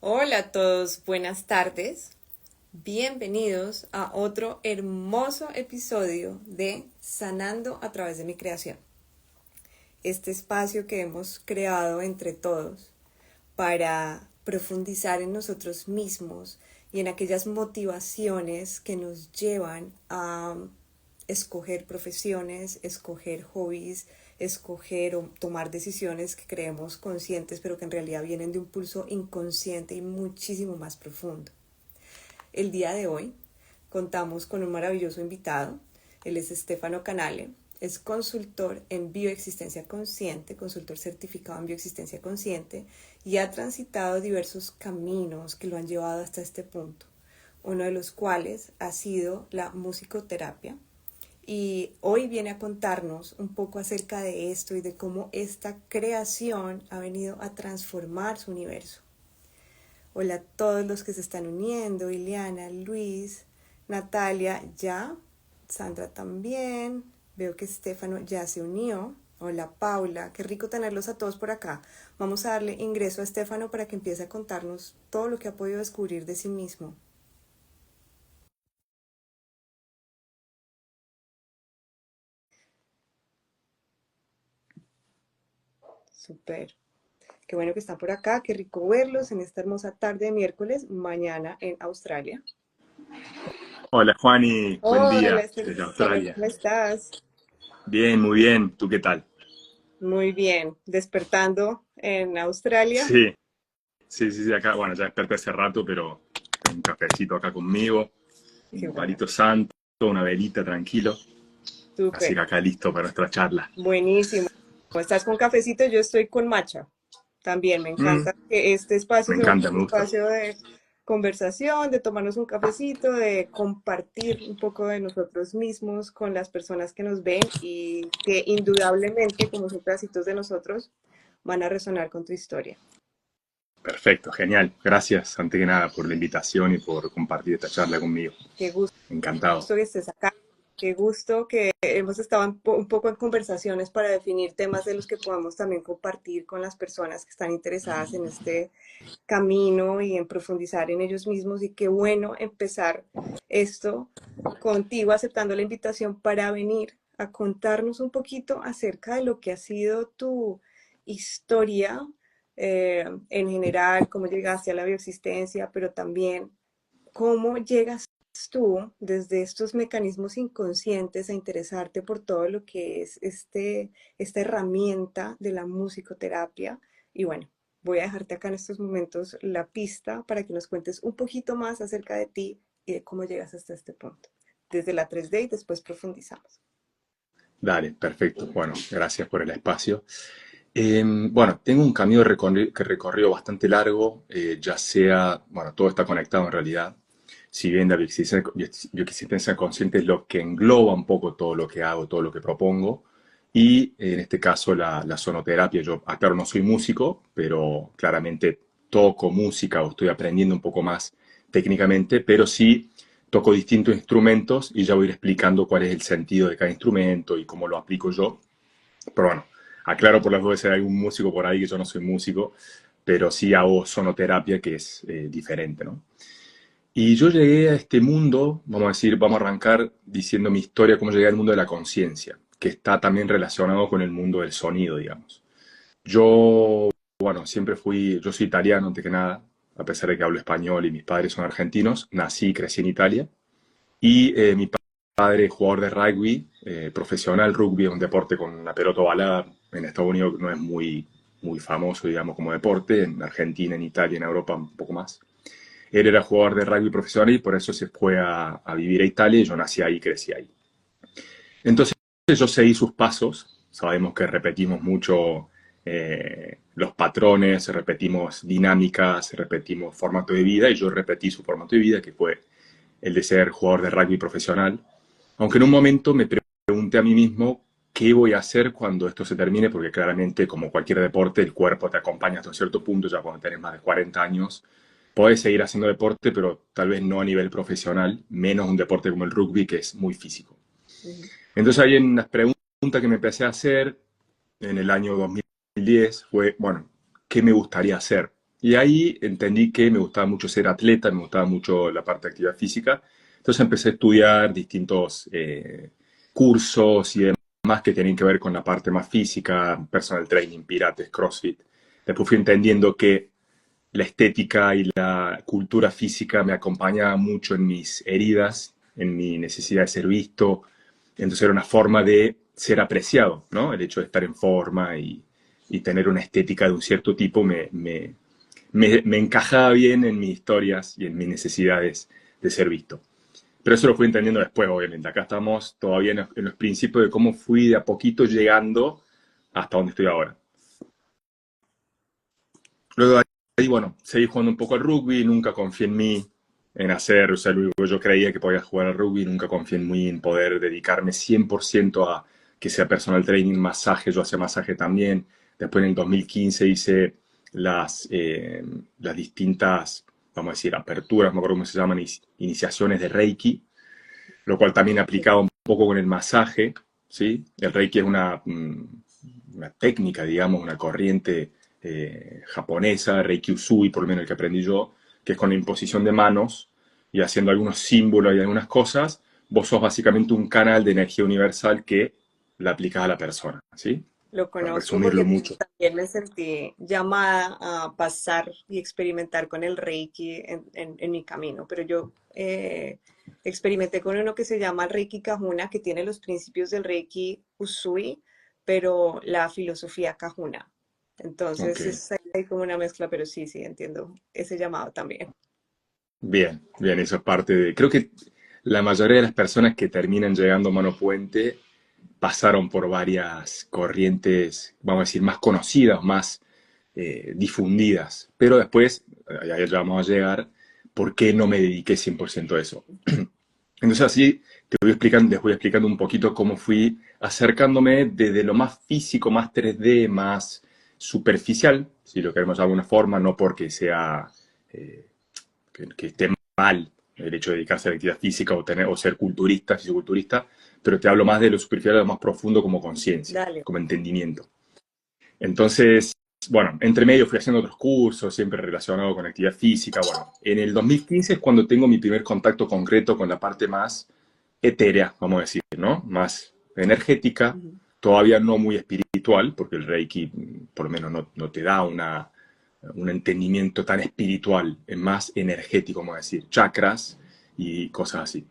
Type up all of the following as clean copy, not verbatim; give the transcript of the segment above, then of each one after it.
Hola a todos, buenas tardes. Bienvenidos a otro hermoso episodio de Sanando a través de mi creación. Este espacio que hemos creado entre todos para profundizar en nosotros mismos y en aquellas motivaciones que nos llevan a escoger profesiones, escoger hobbies, escoger o tomar decisiones que creemos conscientes, pero que en realidad vienen de un pulso inconsciente y muchísimo más profundo. El día de hoy contamos con un maravilloso invitado. Él es Stefano Canale, es consultor en bioexistencia consciente, consultor certificado en bioexistencia consciente, y ha transitado diversos caminos que lo han llevado hasta este punto, uno de los cuales ha sido la musicoterapia. Y hoy viene a contarnos un poco acerca de esto y de cómo esta creación ha venido a transformar su universo. Hola a todos los que se están uniendo, Ileana, Luis, Natalia ya, Sandra también, veo que Estefano ya se unió. Hola Paula, qué rico tenerlos a todos por acá. Vamos a darle ingreso a Estefano para que empiece a contarnos todo lo que ha podido descubrir de sí mismo. Súper. Qué bueno que están por acá, qué rico verlos en esta hermosa tarde de miércoles, mañana en Australia. Hola Juani, buen Hola, día desde Estefano, Australia. ¿cómo estás? Bien, muy bien. ¿Tú qué tal? Muy bien, despertando en Australia. Sí, sí, acá, bueno, ya desperté hace rato, pero un cafecito acá conmigo, Qué un bueno, palito santo, una velita tranquilo. Así que súper, acá listo para nuestra charla. buenísimo. ¿Estás con cafecito? Yo estoy con matcha. También me Mm, encanta que este espacio me se vuelva encanta, un me gusta. espacio de conversación, de tomarnos un cafecito, de compartir un poco de nosotros mismos con las personas que nos ven y que indudablemente, como son pedacitos de nosotros, van a resonar con tu historia. Perfecto, genial. Gracias, antes que nada, por la invitación y por compartir esta charla conmigo. Qué gusto Encantado. que estés acá. Qué gusto que hemos estado un poco en conversaciones para definir temas de los que podamos también compartir con las personas que están interesadas en este camino y en profundizar en ellos mismos. Y qué bueno empezar esto contigo aceptando la invitación para venir a contarnos un poquito acerca de lo que ha sido tu historia en general, cómo llegaste a la bioexistencia, pero también cómo llegas tú desde estos mecanismos inconscientes a interesarte por todo lo que es esta herramienta de la musicoterapia. Y bueno, voy a dejarte acá en estos momentos la pista para que nos cuentes un poquito más acerca de ti y de cómo llegas hasta este punto. Desde la 3D y después profundizamos. Dale, perfecto. Bueno, gracias por el espacio. Bueno, tengo un camino que recorrido bastante largo, ya sea, bueno, todo está conectado en realidad. Si bien la bioexistencia consciente es lo que engloba un poco todo lo que hago, todo lo que propongo, y en este caso la sonoterapia, yo, aclaro, no soy músico, pero claramente toco música o estoy aprendiendo un poco más técnicamente, pero sí toco distintos instrumentos y ya voy a ir explicando cuál es el sentido de cada instrumento y cómo lo aplico yo. Pero bueno, aclaro por las dudas si hay algún músico por ahí que yo no soy músico, pero sí hago sonoterapia que es diferente, ¿no? Y yo llegué a este mundo, vamos a decir, vamos a arrancar diciendo mi historia, cómo llegué al mundo de la conciencia, que está también relacionado con el mundo del sonido, digamos. Yo, bueno, yo soy italiano antes que nada, a pesar de que hablo español y mis padres son argentinos, nací y crecí en Italia. Y mi padre es jugador de rugby, profesional. Rugby es un deporte con una pelota ovalada. En Estados Unidos no es muy famoso, digamos, como deporte. En Argentina, en Italia, en Europa un poco más. Él era jugador de rugby profesional y por eso se fue a vivir a Italia y yo nací ahí y crecí ahí. Entonces yo seguí sus pasos. Sabemos que repetimos mucho los patrones, repetimos dinámicas, repetimos formato de vida y yo repetí su formato de vida, que fue el de ser jugador de rugby profesional. Aunque en un momento me pregunté a mí mismo qué voy a hacer cuando esto se termine, porque claramente, como cualquier deporte, el cuerpo te acompaña hasta un cierto punto, ya cuando tenés más de 40 años. Podés seguir haciendo deporte, pero tal vez no a nivel profesional, menos un deporte como el rugby, que es muy físico. Ujú. Entonces, hay unas preguntas que me empecé a hacer en el año 2010 fue, bueno, ¿qué me gustaría hacer? Y ahí entendí que me gustaba mucho ser atleta, me gustaba mucho la parte de actividad física. Entonces empecé a estudiar distintos cursos y demás que tienen que ver con la parte más física, personal training, pilates, CrossFit. Después fui entendiendo que la estética y la cultura física me acompañaba mucho en mis heridas, en mi necesidad de ser visto. Entonces era una forma de ser apreciado, ¿no? El hecho de estar en forma y tener una estética de un cierto tipo me encajaba bien en mis historias y en mis necesidades de ser visto. Pero eso lo fui entendiendo después, obviamente. Acá estamos todavía en los principios de cómo fui de a poquito llegando hasta donde estoy ahora. Luego de ahí, bueno, seguí jugando un poco al rugby, nunca confié en mí, en hacer, o sea, lo único que yo creía que podía jugar al rugby, nunca confié en mí, en poder dedicarme 100% a que sea personal training, masaje, yo hacía masaje también. Después en el 2015 hice las distintas, vamos a decir, aperturas, no me acuerdo cómo se llaman, iniciaciones de Reiki, lo cual también aplicaba un poco con el masaje, ¿sí? El Reiki es una técnica, digamos, una corriente japonesa, Reiki Usui, por lo menos el que aprendí yo, que es con la imposición de manos y haciendo algunos símbolos y algunas cosas, vos sos básicamente un canal de energía universal que la aplicas a la persona, ¿sí? Lo Para conozco resumirlo porque mucho. también me sentí llamada a pasar y experimentar con el Reiki en mi camino, pero yo experimenté con uno que se llama Reiki Kahuna, que tiene los principios del Reiki Usui, pero la filosofía Kahuna. Ok. Entonces es ahí como una mezcla, pero sí, sí, entiendo ese llamado también. Bien, bien, eso es parte de... Creo que la mayoría de las personas que terminan llegando a Mano Puente pasaron por varias corrientes, vamos a decir, más conocidas, más difundidas. Pero después, ya vamos a llegar, ¿por qué no me dediqué 100% a eso? Entonces así les voy explicando un poquito cómo fui acercándome desde lo más físico, más 3D, más superficial, si lo queremos de alguna forma, no porque sea eh, que esté mal el hecho de dedicarse a la actividad física o ser culturista, fisiculturista, pero te hablo más de lo superficial, de lo más profundo como conciencia, Dale. como entendimiento. Entonces, bueno, entre medio fui haciendo otros cursos, siempre relacionado con actividad física. Bueno, en el 2015 es cuando tengo mi primer contacto concreto con la parte más etérea, vamos a decir, ¿no? Más energética, Ujú. todavía no muy espiritual, porque el Reiki por lo menos no te da un entendimiento tan espiritual, es más energético, vamos a decir, chakras y cosas así.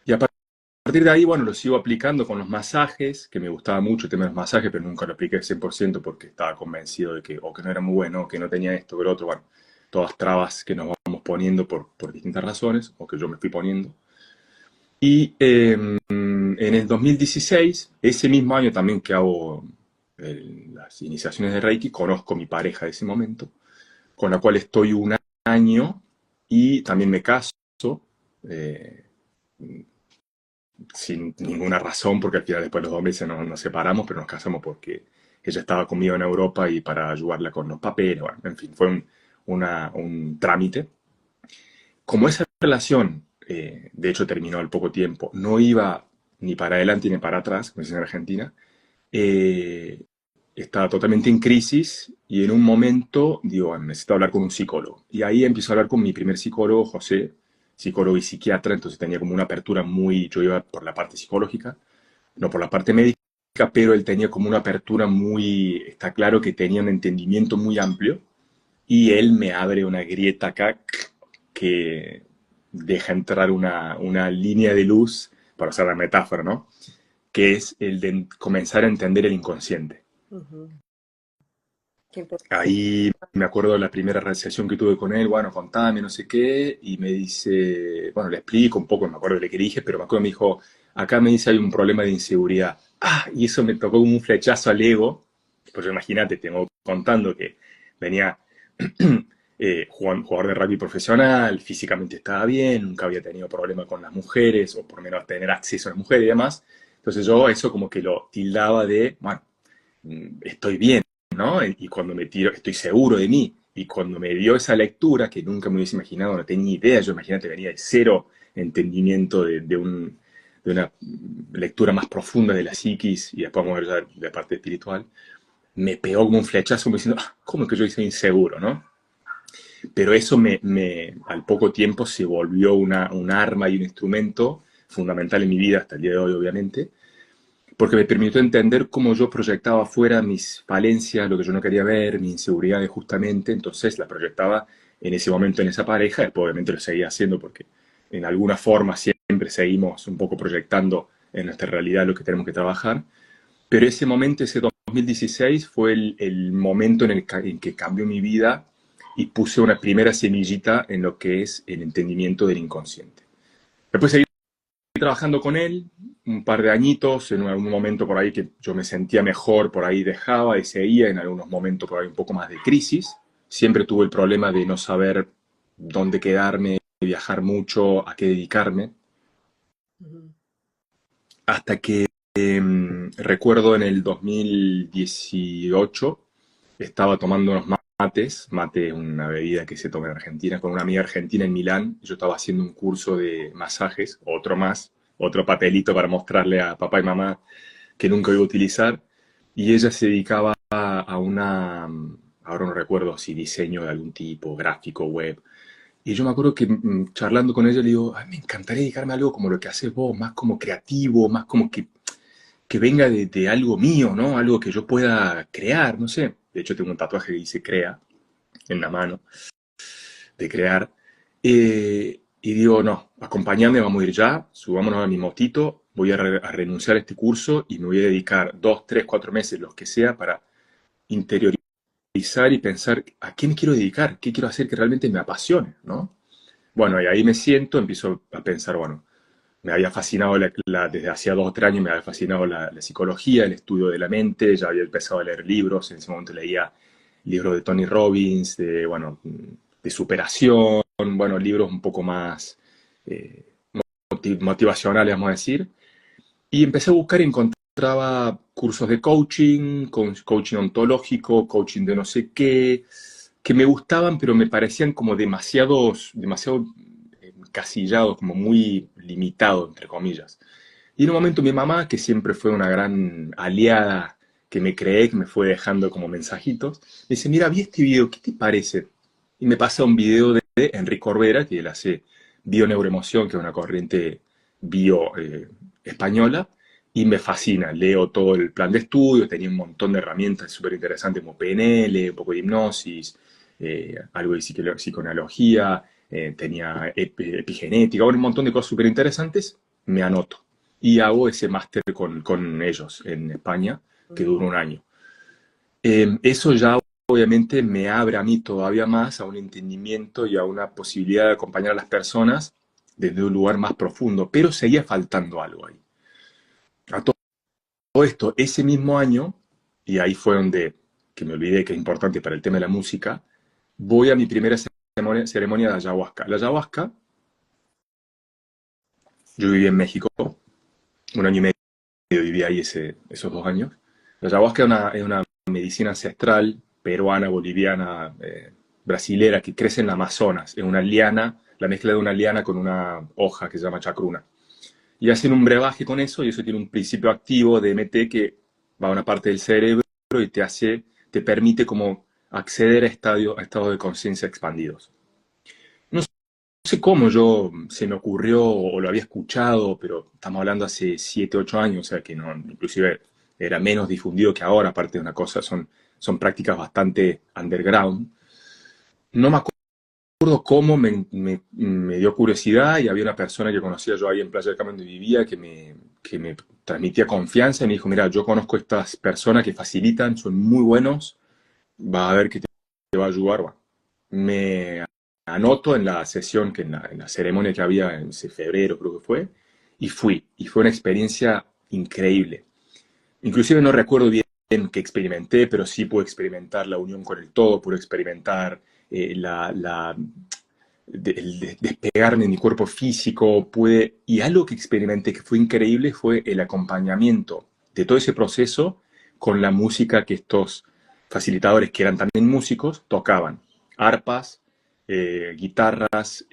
Y a partir de ahí, bueno, lo sigo aplicando con los masajes, que me gustaba mucho el tema de los masajes, pero nunca lo apliqué al 100% porque estaba convencido de que o que no era muy bueno, o que no tenía esto o lo otro, bueno, todas trabas que nos vamos poniendo por distintas razones, o que yo me fui poniendo. Y en el 2016, ese mismo año también que hago las iniciaciones de Reiki, conozco a mi pareja de ese momento, con la cual estoy un año y también me caso, eh, sin ninguna razón, porque al final después los dos meses nos separamos, pero nos casamos porque ella estaba conmigo en Europa y para ayudarla con los papeles, bueno, en fin, fue un trámite. Como esa relación, de hecho terminó al poco tiempo, no iba ni para adelante ni para atrás, como dicen en Argentina, eh, estaba totalmente en crisis y en un momento digo, bueno, necesito hablar con un psicólogo. Y ahí empiezo a hablar con mi primer psicólogo, José, psicólogo y psiquiatra, entonces tenía como una apertura muy, yo iba por la parte psicológica, no por la parte médica, pero él tenía como una apertura muy, está claro que tenía un entendimiento muy amplio y él me abre una grieta acá que deja entrar una línea de luz, para usar la metáfora, ¿no? Que es el de comenzar a entender el inconsciente. Ujú. Qué importante. Ahí me acuerdo de la primera realización que tuve con él, bueno, contame, no sé qué, y me dice, bueno, le explico un poco, no me acuerdo de lo que le dije, pero me acuerdo, me dijo, acá me dice hay un problema de inseguridad. Ah, y eso me tocó como un flechazo al ego, pues imagínate, tengo contando que venía jugador de rugby profesional, físicamente estaba bien, nunca había tenido problema con las mujeres, o por lo menos tener acceso a las mujeres y demás. Entonces yo eso como que lo tildaba de, bueno, estoy bien, ¿no? Y cuando me tiro, estoy seguro de mí. Y cuando me dio esa lectura, que nunca me hubiese imaginado, no tenía idea, yo imagínate, venía de cero entendimiento de una lectura más profunda de la psiquis, y después vamos a ver ya la parte espiritual, me pegó como un flechazo, como diciendo, ah, ¿cómo es que yo soy inseguro, no? Pero eso al poco tiempo se volvió un arma y un instrumento fundamental en mi vida hasta el día de hoy, obviamente, porque me permitió entender cómo yo proyectaba afuera mis falencias, lo que yo no quería ver, mis inseguridades justamente, entonces la proyectaba en ese momento en esa pareja, después obviamente lo seguía haciendo porque en alguna forma siempre seguimos un poco proyectando en nuestra realidad lo que tenemos que trabajar, pero ese momento, ese 2016, fue el momento en que cambió mi vida y puse una primera semillita en lo que es el entendimiento del inconsciente. Después seguí trabajando con él un par de añitos, en algún momento por ahí que yo me sentía mejor, por ahí dejaba y seguía, en algunos momentos por ahí un poco más de crisis. Siempre tuve el problema de no saber dónde quedarme, viajar mucho, a qué dedicarme, hasta que recuerdo en el 2018 estaba tomando unos mates, mate es una bebida que se toma en Argentina, con una amiga argentina en Milán. Yo estaba haciendo un curso de masajes, otro más, otro papelito para mostrarle a papá y mamá que nunca iba a utilizar, y ella se dedicaba a una, ahora no recuerdo si diseño de algún tipo, gráfico, web, y yo me acuerdo que charlando con ella le digo, "Ay, me encantaría dedicarme a algo como lo que haces vos, más como creativo, más como que venga de algo mío, ¿no? Algo que yo pueda crear, no sé. De hecho, tengo un tatuaje que dice crea en la mano, de crear. Y digo, no, acompañame, vamos a ir ya, subámonos a mi motito, voy a renunciar a este curso y me voy a dedicar 2, 3, 4 meses, los que sea, para interiorizar y pensar a qué me quiero dedicar, qué quiero hacer que realmente me apasione, ¿no? Bueno, y ahí me siento, empiezo a pensar, bueno, me había fascinado desde hacía 2 o 3 años, me había fascinado la psicología, el estudio de la mente, ya había empezado a leer libros, en ese momento leía libros de Tony Robbins, bueno, de superación, bueno, libros un poco más eh, motivacionales, vamos a decir, y empecé a buscar y encontraba cursos de coaching, coaching ontológico, coaching de no sé qué, que me gustaban, pero me parecían como demasiado encasillados, como muy limitados, entre comillas. Y en un momento mi mamá, que siempre fue una gran aliada, que me creé, que me fue dejando como mensajitos, me dice, mira, vi este video, ¿qué te parece? Y me pasa un video de Enrique Corbera, que él hace bioneuroemoción, que es una corriente bio española, y me fascina. Leo todo el plan de estudio, tenía un montón de herramientas súper interesantes como PNL, un poco de hipnosis, algo de psicoanalogía, tenía epigenética, bueno, un montón de cosas súper interesantes. Me anoto y hago ese máster con ellos en España, que dura un año. Eso ya obviamente me abre a mí todavía más a un entendimiento y a una posibilidad de acompañar a las personas desde un lugar más profundo, pero seguía faltando algo ahí. A todo esto, ese mismo año, y ahí fue donde, que me olvidé que es importante para el tema de la música, voy a mi primera ceremonia de ayahuasca. La ayahuasca, yo viví en México, un año y medio viví ahí esos 2 años. La ayahuasca es una medicina ancestral peruana, boliviana, brasilera, que crece en la Amazonas. Es una liana, la mezcla de una liana con una hoja que se llama chacruna. Y hacen un brebaje con eso, y eso tiene un principio activo de MT que va a una parte del cerebro y te permite como acceder a estados de conciencia expandidos. No sé cómo se me ocurrió o lo había escuchado, pero estamos hablando hace 7, 8 años, o sea que no, inclusive era menos difundido que ahora, aparte de una cosa, son prácticas bastante underground. No me acuerdo cómo me dio curiosidad, y había una persona que conocía yo ahí en Playa del Carmen donde vivía que me transmitía confianza y me dijo, mira, yo conozco a estas personas que facilitan, son muy buenos, va a ver que te va a ayudar. Bueno, me anoto en la sesión, en la ceremonia que había en ese febrero, creo que fue, y fui. Y fue una experiencia increíble. Inclusive no recuerdo bien qué experimenté, pero sí pude experimentar la unión con el todo, pude experimentar el despegarme de mi cuerpo físico, y algo que experimenté que fue increíble fue el acompañamiento de todo ese proceso con la música que estos facilitadores, que eran también músicos, tocaban. Arpas, guitarras,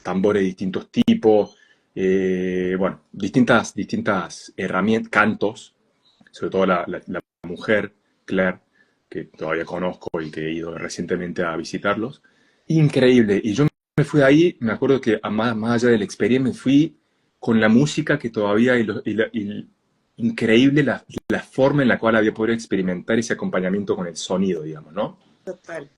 tambores de distintos tipos, bueno, distintas herramientas, cantos, sobre todo la mujer, Claire, que todavía conozco y que he ido recientemente a visitarlos. Increíble. Y yo me fui ahí, me acuerdo que más allá de la experiencia, me fui con la música que todavía, increíble la forma en la cual había podido experimentar ese acompañamiento con el sonido, digamos, ¿no? Total.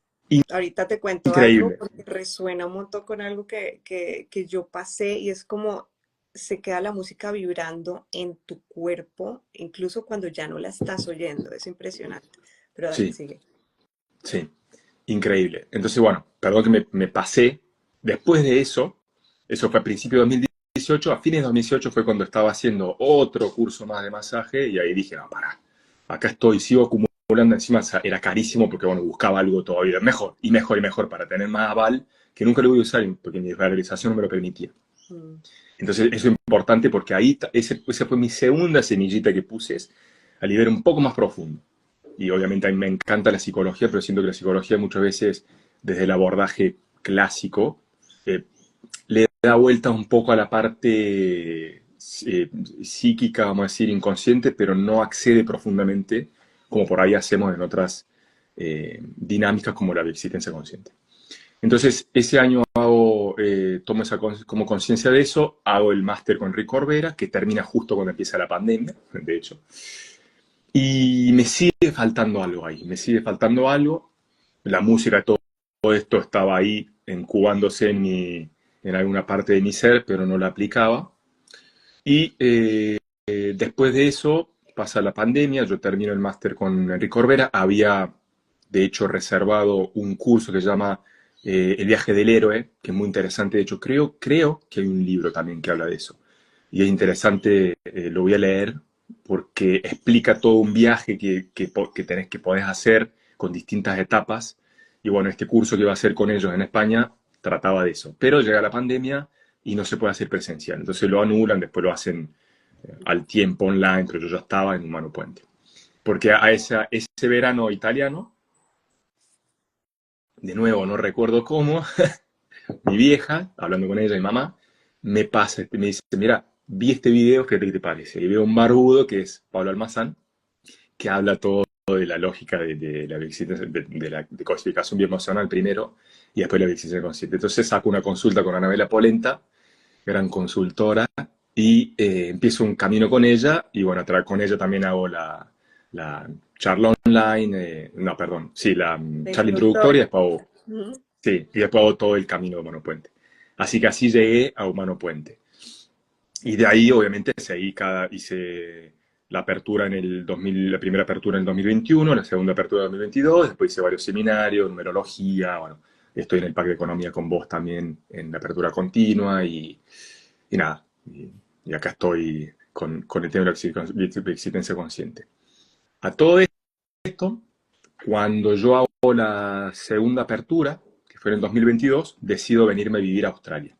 Ahorita te cuento algo Increíble. porque resuena un montón con algo que yo pasé y es como se queda la música vibrando en tu cuerpo, incluso cuando ya no la estás oyendo. Es impresionante. Pero dale, Sí, sigue. sí, increíble. Entonces, bueno, perdón que me pasé. Después de eso fue a principios de 2018, a fines de 2018 fue cuando estaba haciendo otro curso más de masaje y ahí dije, no, para, acá estoy, sigo acumulando, encima era carísimo porque, bueno, buscaba algo todavía mejor y mejor y mejor para tener más aval, que nunca lo voy a usar porque mi valorización no me lo permitía. Mm. Entonces, eso es importante porque ahí, esa fue mi segunda semillita que puse, es a nivel un poco más profundo. Y obviamente a mí me encanta la psicología, pero siento que la psicología muchas veces, desde el abordaje clásico, eh, le da vuelta un poco a la parte psíquica, vamos a decir, inconsciente, pero no accede profundamente como por ahí hacemos en otras dinámicas como la existencia consciente. Entonces, ese año tomo como conciencia de eso, hago el máster con Rick Corbera, que termina justo cuando empieza la pandemia, de hecho, y me sigue faltando algo ahí, me sigue faltando algo. La música, todo esto estaba ahí incubándose en alguna parte de mi ser, pero no la aplicaba. Y después de eso pasa la pandemia, yo termino el máster con Enrique Corbera, había de hecho reservado un curso que se llama El viaje del héroe, que es muy interesante, de hecho creo que hay un libro también que habla de eso. Y es interesante, lo voy a leer, porque explica todo un viaje que podés hacer con distintas etapas. Y bueno, este curso que iba a hacer con ellos en España trataba de eso. Pero llega la pandemia y no se puede hacer presencial. Entonces lo anulan, después lo hacen al tiempo online, pero yo ya estaba en Humano Puente. Porque ese verano italiano, de nuevo no recuerdo cómo, mi vieja, hablando con ella, mi mamá, me dice, mira, vi este video, ¿qué te parece? Y veo un barbudo que es Pablo Almazán, que habla todo de la lógica de la de codificación bioemocional primero y después la existencia consciente. Entonces saco una consulta con Anabela Polenta, gran consultora, y empiezo un camino con ella, y bueno, con ella también hago la charla online, no, perdón, sí, la La charla introductoria, introductoria. después hago, Ujú. sí, y después hago todo el camino de Humano Puente. Así que así llegué a Humano Puente. Y de ahí, obviamente, hice la apertura en el 2000, la primera apertura en el 2021, la segunda apertura en el 2022, después hice varios seminarios, numerología, bueno, estoy en el Pacto de Economía con vos también en la apertura continua y nada, y acá estoy con el tema de la existencia consciente. A todo esto, cuando yo hago la segunda apertura, que fue en el 2022, decido venirme a vivir a Australia.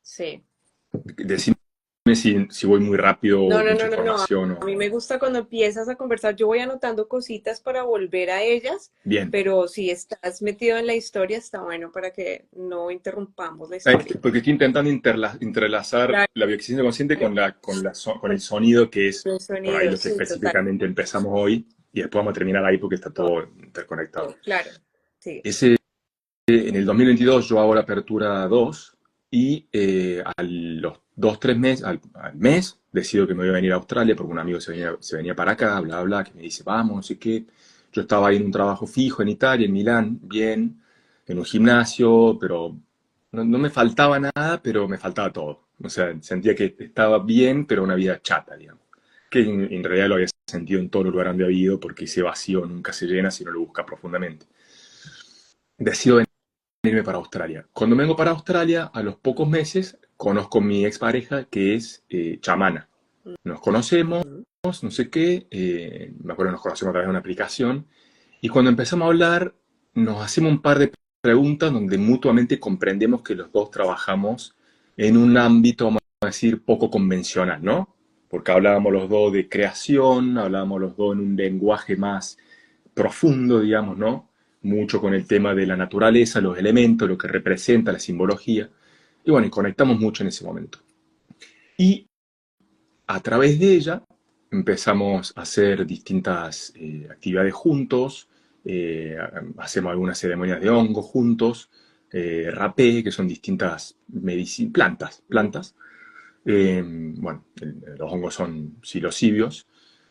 Sí. Decime si voy muy rápido No, o no, mucha no, no, no. información A mí o... me gusta cuando empiezas a conversar. Yo voy anotando cositas para volver a ellas, Bien. pero si estás metido en la historia, está bueno para que no interrumpamos la historia. Porque estoy intentando entrelazar Claro, la bioexistencia consciente con el sonido, que es el por ahí sonido, lo que sí, total. específicamente empezamos hoy, y después vamos a terminar ahí porque está todo interconectado. Claro, sí. Ese, en el 2022 yo hago la apertura 2 y a los 2, 3 meses, al mes, decido que me voy a venir a Australia porque un amigo se venía para acá, bla, bla, que me dice, vamos, no sé qué. Yo estaba ahí en un trabajo fijo en Italia, en Milán, bien, en un gimnasio, pero no me faltaba nada, pero me faltaba todo. O sea, sentía que estaba bien, pero una vida chata, digamos. Que en realidad lo había sentido en todo lugar donde había ido porque ese vacío nunca se llena si no lo buscas profundamente. Decido venirme para Australia. Cuando vengo para Australia, a los pocos meses, conozco a mi expareja que es chamana. Nos conocemos, Ujú. no sé qué, me acuerdo que nos conocemos a través de una aplicación, y cuando empezamos a hablar, nos hacemos un par de preguntas donde mutuamente comprendemos que los dos trabajamos en un ámbito, vamos a decir, poco convencional, ¿no? Porque hablábamos los dos de creación, hablábamos los dos en un lenguaje más profundo, digamos, ¿no? Mucho con el tema de la naturaleza, los elementos, lo que representa, la simbología. Y bueno, y conectamos mucho en ese momento. Y a través de ella empezamos a hacer distintas actividades juntos, hacemos algunas ceremonias de hongo juntos, rapé, que son distintas plantas. Bueno, los hongos son psilocibios,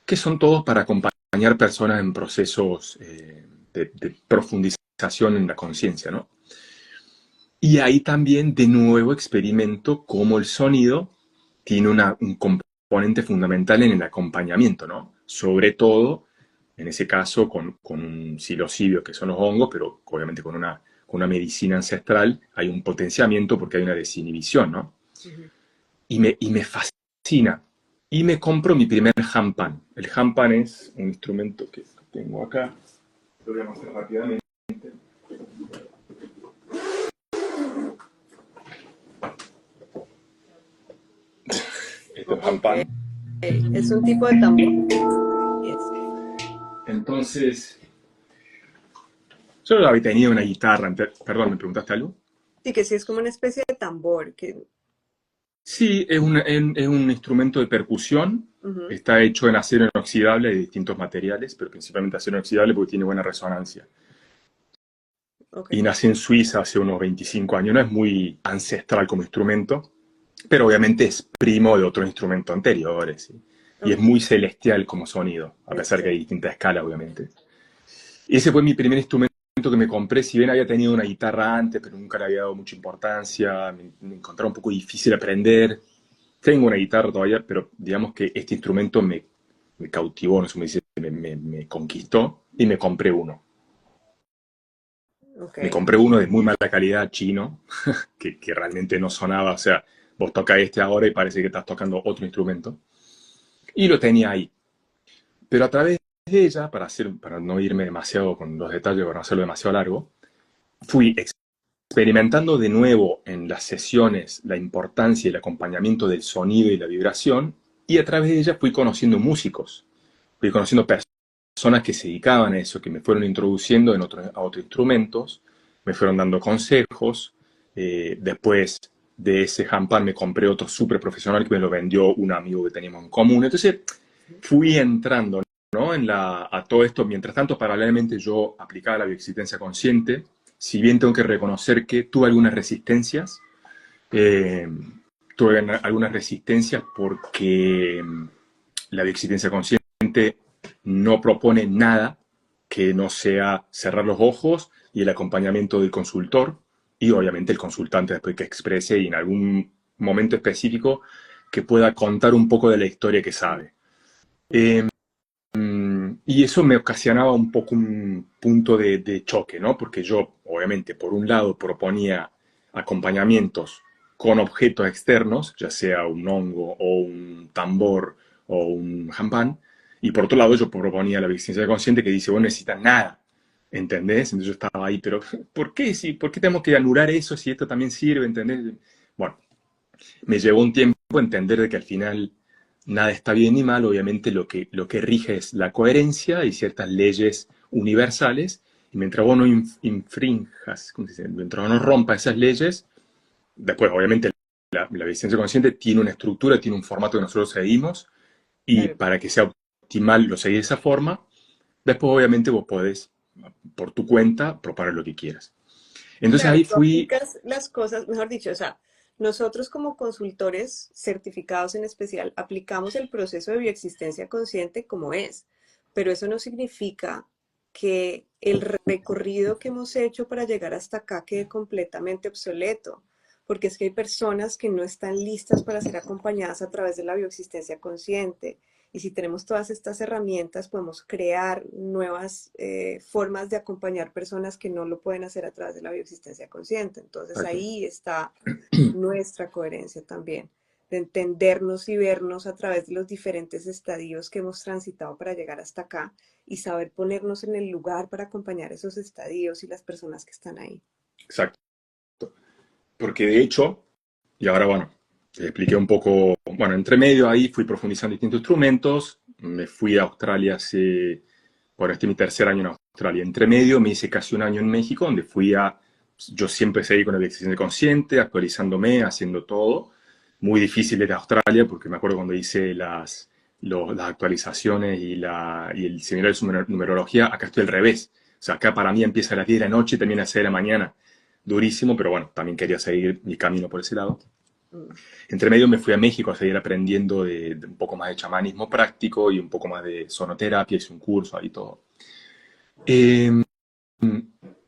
que son todos para acompañar personas en procesos de profundización en la conciencia, ¿no? Y ahí también de nuevo experimento cómo el sonido tiene un componente fundamental en el acompañamiento, ¿no? Sobre todo, en ese caso, con un psilocidio, que son los hongos, pero obviamente con una medicina ancestral hay un potenciamiento porque hay una desinhibición, ¿no? Ujú. Y me fascina. Y me compro mi primer handpan. El handpan es un instrumento que tengo acá. Lo voy a mostrar rápidamente. Este es el Ok. handpan. Es un tipo de tambor. Yes. Entonces, yo había tenido una guitarra. Perdón, ¿me preguntaste algo? Sí, que sí es como una especie de tambor. Que, Sí, es un instrumento de percusión. ujú, Está hecho en acero inoxidable de distintos materiales, pero principalmente acero inoxidable porque tiene buena resonancia. ok, Y nací en Suiza hace unos 25 años. No es muy ancestral como instrumento, pero obviamente es primo de otros instrumentos anteriores. ¿Sí? Y es ok. muy celestial como sonido, a pesar que hay distintas escalas, obviamente. Y ese fue mi primer instrumento que me compré, si bien había tenido una guitarra antes, pero nunca le había dado mucha importancia, me encontraba un poco difícil aprender. Tengo una guitarra todavía, pero digamos que este instrumento me cautivó, no sé cómo dice, me conquistó y me compré uno. Ok. Me compré uno de muy mala calidad chino, que realmente no sonaba, o sea, vos tocas este ahora y parece que estás tocando otro instrumento. Y lo tenía ahí. Pero a través de ella, para no irme demasiado con los detalles, para no hacerlo demasiado largo, fui experimentando de nuevo en las sesiones la importancia y el acompañamiento del sonido y la vibración, y a través de ella fui conociendo músicos, fui conociendo personas que se dedicaban a eso, que me fueron introduciendo a otros instrumentos, me fueron dando consejos. Después de ese handpan me compré otro súper profesional que me lo vendió un amigo que teníamos en común. Entonces fui entrando, ¿no? A todo esto. Mientras tanto, paralelamente yo aplicaba la bioexistencia consciente. Si bien tengo que reconocer que eh, tuve algunas resistencias porque la bioexistencia consciente no propone nada que no sea cerrar los ojos y el acompañamiento del consultor y obviamente el consultante después que exprese y en algún momento específico que pueda contar un poco de la historia que sabe. Eh, y eso me ocasionaba un poco un punto de choque, ¿no? Porque yo, obviamente, por un lado proponía acompañamientos con objetos externos, ya sea un hongo o un tambor o un handpan, y por otro lado yo proponía la victimismo consciente que dice, vos no necesitas nada, ¿entendés? Entonces yo estaba ahí, pero ¿por qué? ¿Por qué tenemos que anular eso si esto también sirve, ¿entendés? Bueno, me llevó un tiempo entender de que al final nada está bien ni mal, obviamente lo que rige es la coherencia y ciertas leyes universales, y mientras vos no infrinjas, ¿cómo se dice? Mientras vos no rompas esas leyes, después obviamente la viciencia consciente tiene una estructura, tiene un formato que nosotros seguimos, y Claro. para que sea optimal lo seguís de esa forma, después obviamente vos podés, por tu cuenta, propagar lo que quieras. Entonces Claro, ahí tú fui, aplicas las cosas, mejor dicho, o sea, nosotros como consultores certificados en especial aplicamos el proceso de bioexistencia consciente como es, pero eso no significa que el recorrido que hemos hecho para llegar hasta acá quede completamente obsoleto, porque es que hay personas que no están listas para ser acompañadas a través de la bioexistencia consciente. Y si tenemos todas estas herramientas, podemos crear nuevas formas de acompañar personas que no lo pueden hacer a través de la bioexistencia consciente. Entonces exacto, ahí está nuestra coherencia también, de entendernos y vernos a través de los diferentes estadios que hemos transitado para llegar hasta acá y saber ponernos en el lugar para acompañar esos estadios y las personas que están ahí. exacto. Porque de hecho, y ahora bueno, te expliqué un poco, bueno, entre medio ahí fui profundizando en distintos instrumentos, me fui a Australia bueno, este es mi tercer año en Australia, entre medio me hice casi un año en México, donde yo siempre seguí con el existencia consciente, actualizándome, haciendo todo, muy difícil ir a Australia, porque me acuerdo cuando hice las actualizaciones y el seminario de numerología, acá estoy al revés. O sea, acá para mí empieza a las 10 de la noche y termina a las 6 de la mañana. Durísimo, pero bueno, también quería seguir mi camino por ese lado. Mm. Entre medio me fui a México a seguir aprendiendo de un poco más de chamanismo práctico y un poco más de sonoterapia, hice un curso ahí todo. Eh,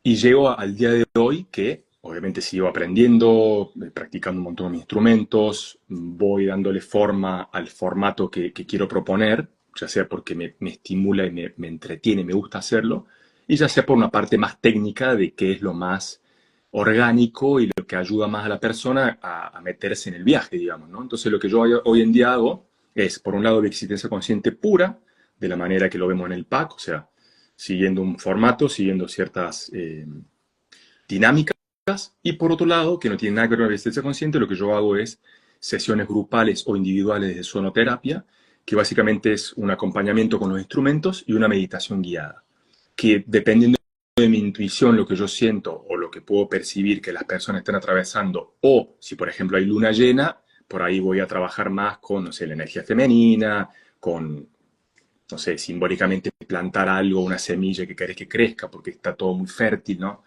y llego al día de hoy que obviamente sigo aprendiendo, practicando un montón de instrumentos, voy dándole forma al formato que quiero proponer, ya sea porque me estimula y me entretiene, me gusta hacerlo, y ya sea por una parte más técnica de qué es lo más orgánico y lo que ayuda más a la persona a meterse en el viaje, digamos, ¿no? Entonces lo que yo hoy en día hago es, por un lado, de existencia consciente pura, de la manera que lo vemos en el pack, o sea, siguiendo un formato, siguiendo ciertas dinámicas, y por otro lado, que no tiene nada que ver con la existencia consciente, lo que yo hago es sesiones grupales o individuales de sonoterapia, que básicamente es un acompañamiento con los instrumentos y una meditación guiada, que dependiendo de mi intuición, lo que yo siento o lo que puedo percibir que las personas están atravesando, o si por ejemplo hay luna llena, por ahí voy a trabajar más con, no sé, la energía femenina, con, no sé, simbólicamente plantar algo, una semilla que querés que crezca porque está todo muy fértil, ¿no?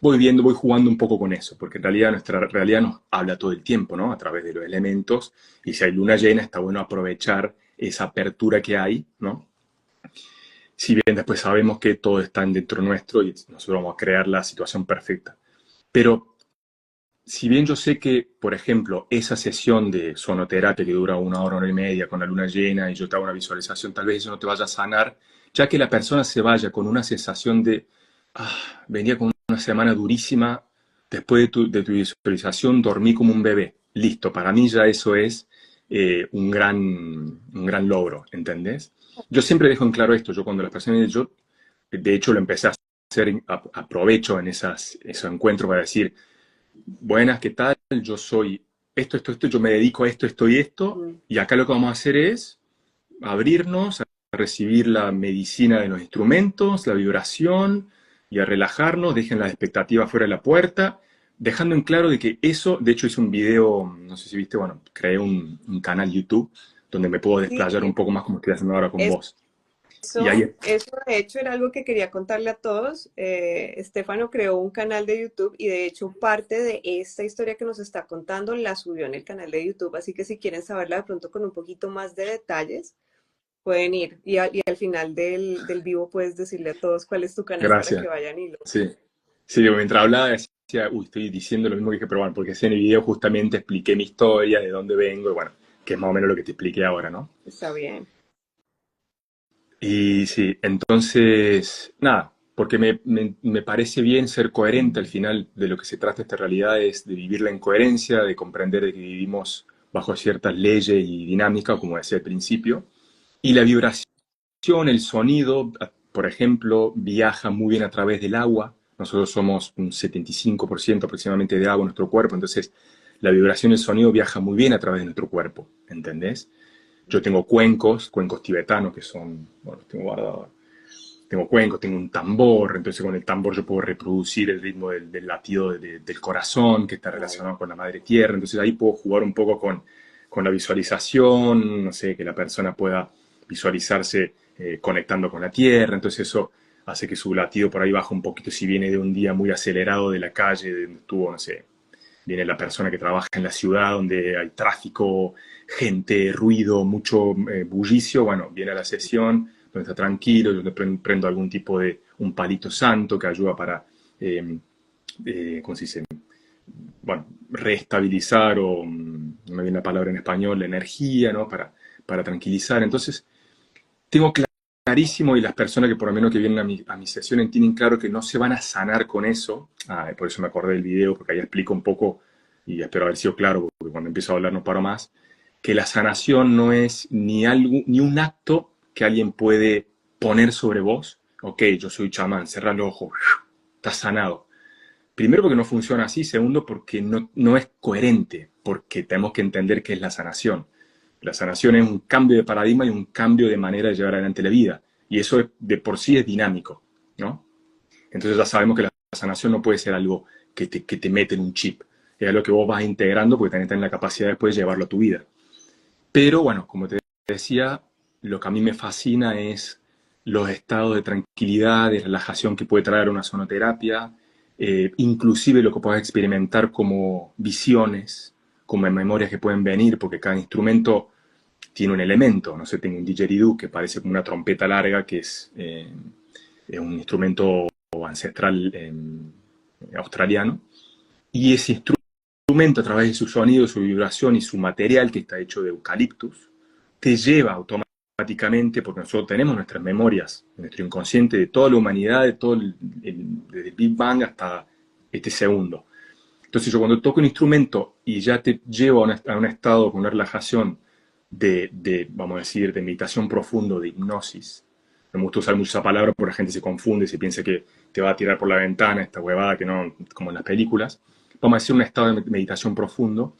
Voy viendo, voy jugando un poco con eso, porque en realidad nuestra realidad nos habla todo el tiempo, ¿no? A través de los elementos, y si hay luna llena está bueno aprovechar esa apertura que hay, ¿no? Si bien después sabemos que todo está dentro nuestro y nosotros vamos a crear la situación perfecta. Pero si bien yo sé que, por ejemplo, esa sesión de sonoterapia que dura una hora y media con la luna llena y yo te hago una visualización, tal vez eso no te vaya a sanar, ya que la persona se vaya con una sensación de, venía con una semana durísima, después de tu visualización dormí como un bebé. Listo, para mí ya eso es un gran logro, ¿entendés? Yo siempre dejo en claro esto, yo cuando las personas, yo de hecho lo empecé a hacer, aprovecho en esos encuentros para decir, buenas, ¿qué tal? Yo soy esto, yo me dedico a esto y esto, Mm. y acá lo que vamos a hacer es abrirnos a recibir la medicina de los instrumentos, la vibración, y a relajarnos, dejen las expectativas fuera de la puerta, dejando en claro de que eso, de hecho hice un video, no sé si viste, bueno, creé un canal YouTube donde me puedo Sí, desplayar un poco más como estoy haciendo ahora con vos. Y ahí, eso de hecho era algo que quería contarle a todos. Estefano creó un canal de YouTube y de hecho parte de esta historia que nos está contando la subió en el canal de YouTube, así que si quieren saberla de pronto con un poquito más de detalles, pueden ir y al final del vivo puedes decirle a todos cuál es tu canal para que gracias. vayan y lo... Sí, sí, digo, mientras hablaba decía, uy, estoy diciendo lo mismo que dije, pero bueno, porque en el video justamente expliqué mi historia, de dónde vengo, y bueno, que es más o menos lo que te expliqué ahora, ¿no? Está bien. Y sí, entonces, nada, porque me parece bien ser coherente al final de lo que se trata esta realidad es de vivirla en coherencia, de comprender de que vivimos bajo ciertas leyes y dinámicas, como decía al principio, y la vibración, el sonido, por ejemplo, viaja muy bien a través del agua. Nosotros somos un 75% aproximadamente de agua en nuestro cuerpo, entonces la vibración, el sonido viaja muy bien a través de nuestro cuerpo, ¿entendés? Yo tengo cuencos tibetanos que son, bueno, tengo guardado, tengo cuencos, tengo un tambor, entonces con el tambor yo puedo reproducir el ritmo del latido del corazón que está Claro. relacionado con la madre tierra, entonces ahí puedo jugar un poco con la visualización, no sé, que la persona pueda visualizarse conectando con la tierra, entonces eso hace que su latido por ahí baje un poquito si viene de un día muy acelerado de la calle, donde estuvo, no sé, viene la persona que trabaja en la ciudad donde hay tráfico, gente, ruido, mucho bullicio, bueno, viene a la sesión donde está tranquilo, donde prendo algún tipo de un palito santo que ayuda para, ¿cómo se dice? Bueno, reestabilizar o, no me viene la palabra en español, la energía, ¿no? Para tranquilizar. Entonces, tengo clarísimo y las personas que por lo menos que vienen a mi sesión entienden claro que no se van a sanar con eso. Por eso me acordé del video, porque ahí explico un poco, y espero haber sido claro, porque cuando empiezo a hablar no paro más, que la sanación no es ni, algo, ni un acto que alguien puede poner sobre vos. Ok, yo soy chamán, cerra los ojos, estás sanado. Primero porque no funciona así, segundo porque no es coherente, porque tenemos que entender qué es la sanación. La sanación es un cambio de paradigma y un cambio de manera de llevar adelante la vida. Y eso de por sí es dinámico, ¿no? Entonces ya sabemos que la sanación no puede ser algo que te mete en un chip. Es algo que vos vas integrando porque también tenés la capacidad después de llevarlo a tu vida. Pero bueno, como te decía, lo que a mí me fascina es los estados de tranquilidad, de relajación que puede traer una sonoterapia, inclusive lo que puedes experimentar como visiones, como memorias que pueden venir, porque cada instrumento tiene un elemento. No sé, tengo un didgeridoo que parece como una trompeta larga, que es un instrumento ancestral australiano, y ese instrumento, a través de su sonido, su vibración y su material, que está hecho de eucaliptus, te lleva automáticamente, porque nosotros tenemos nuestras memorias, nuestro inconsciente de toda la humanidad, de todo desde el Big Bang hasta este segundo. Entonces yo cuando toco un instrumento y ya te llevo a un estado con una relajación vamos a decir, de meditación profundo, de hipnosis. No me gusta usar mucho esa palabra porque la gente se confunde, se piensa que te va a tirar por la ventana esta huevada que no, como en las películas. Vamos a decir un estado de meditación profundo.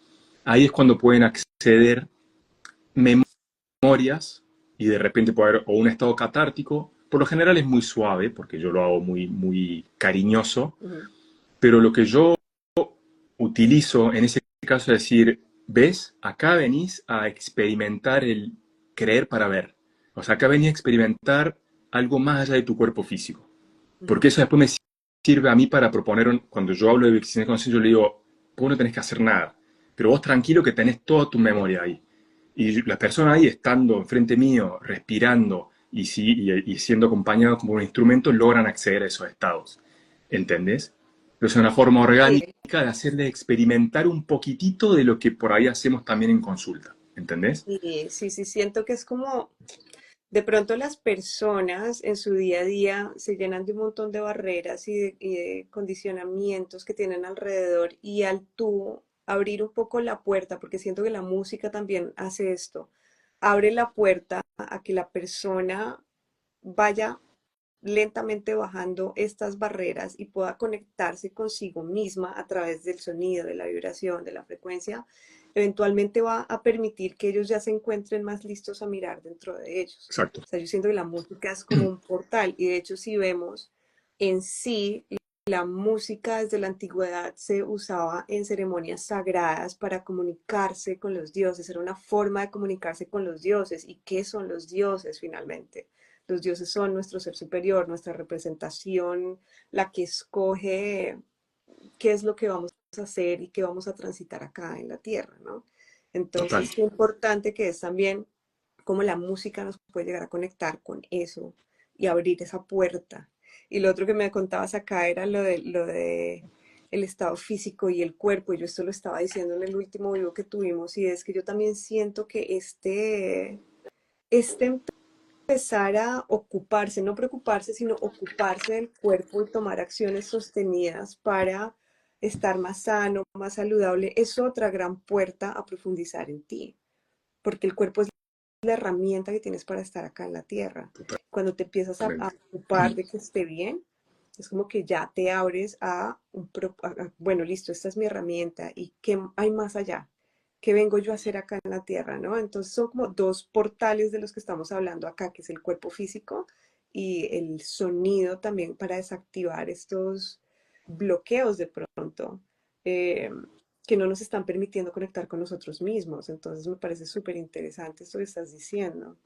Ahí es cuando pueden acceder memorias y de repente puede haber o un estado catártico. Por lo general es muy suave porque yo lo hago muy, muy cariñoso, pero lo que yo utilizo en ese caso es decir, ¿ves? Acá venís a experimentar el creer para ver. O sea, acá venís a experimentar algo más allá de tu cuerpo físico. Porque eso después me sirve a mí para proponer, cuando yo hablo de existencia consciente, yo le digo, vos no tenés que hacer nada, pero vos tranquilo que tenés toda tu memoria ahí. Y la persona ahí estando enfrente mío, respirando y siendo acompañado como un instrumento, logran acceder a esos estados. ¿Entendés? Pero es una forma orgánica Sí, de hacerle experimentar un poquitito de lo que por ahí hacemos también en consulta. ¿Entendés? sí, sí, sí, siento que es como, de pronto las personas en su día a día se llenan de un montón de barreras y de condicionamientos que tienen alrededor y al tú abrir un poco la puerta, porque siento que la música también hace esto, abre la puerta a que la persona vaya lentamente bajando estas barreras y pueda conectarse consigo misma a través del sonido, de la vibración, de la frecuencia, eventualmente va a permitir que ellos ya se encuentren más listos a mirar dentro de ellos. Exacto. O sea, yo siento que la música es como un portal y de hecho si vemos en sí, la música desde la antigüedad se usaba en ceremonias sagradas para comunicarse con los dioses, era una forma de comunicarse con los dioses. ¿Y qué son los dioses finalmente? Los dioses son nuestro ser superior, nuestra representación, la que escoge qué es lo que vamos a hacer y qué vamos a transitar acá en la tierra, ¿no? Total. Entonces, qué importante que es también cómo la música nos puede llegar a conectar con eso y abrir esa puerta. Y lo otro que me contabas acá era lo de el estado físico y el cuerpo. Y yo esto lo estaba diciendo en el último vivo que tuvimos y es que yo también siento que este empezar a ocuparse, no preocuparse, sino ocuparse del cuerpo y tomar acciones sostenidas para estar más sano, más saludable, es otra gran puerta a profundizar en ti, porque el cuerpo es la herramienta que tienes para estar acá en la tierra. Cuando te empiezas a Totalmente. ocupar de que esté bien, es como que ya te abres bueno, listo, esta es mi herramienta y qué hay más allá, qué vengo yo a hacer acá en la tierra, ¿no? Entonces son como dos portales de los que estamos hablando acá, que es el cuerpo físico y el sonido también para desactivar estos bloqueos de pronto. eh, que no nos están permitiendo conectar con nosotros mismos. Entonces me parece súper interesante esto que estás diciendo.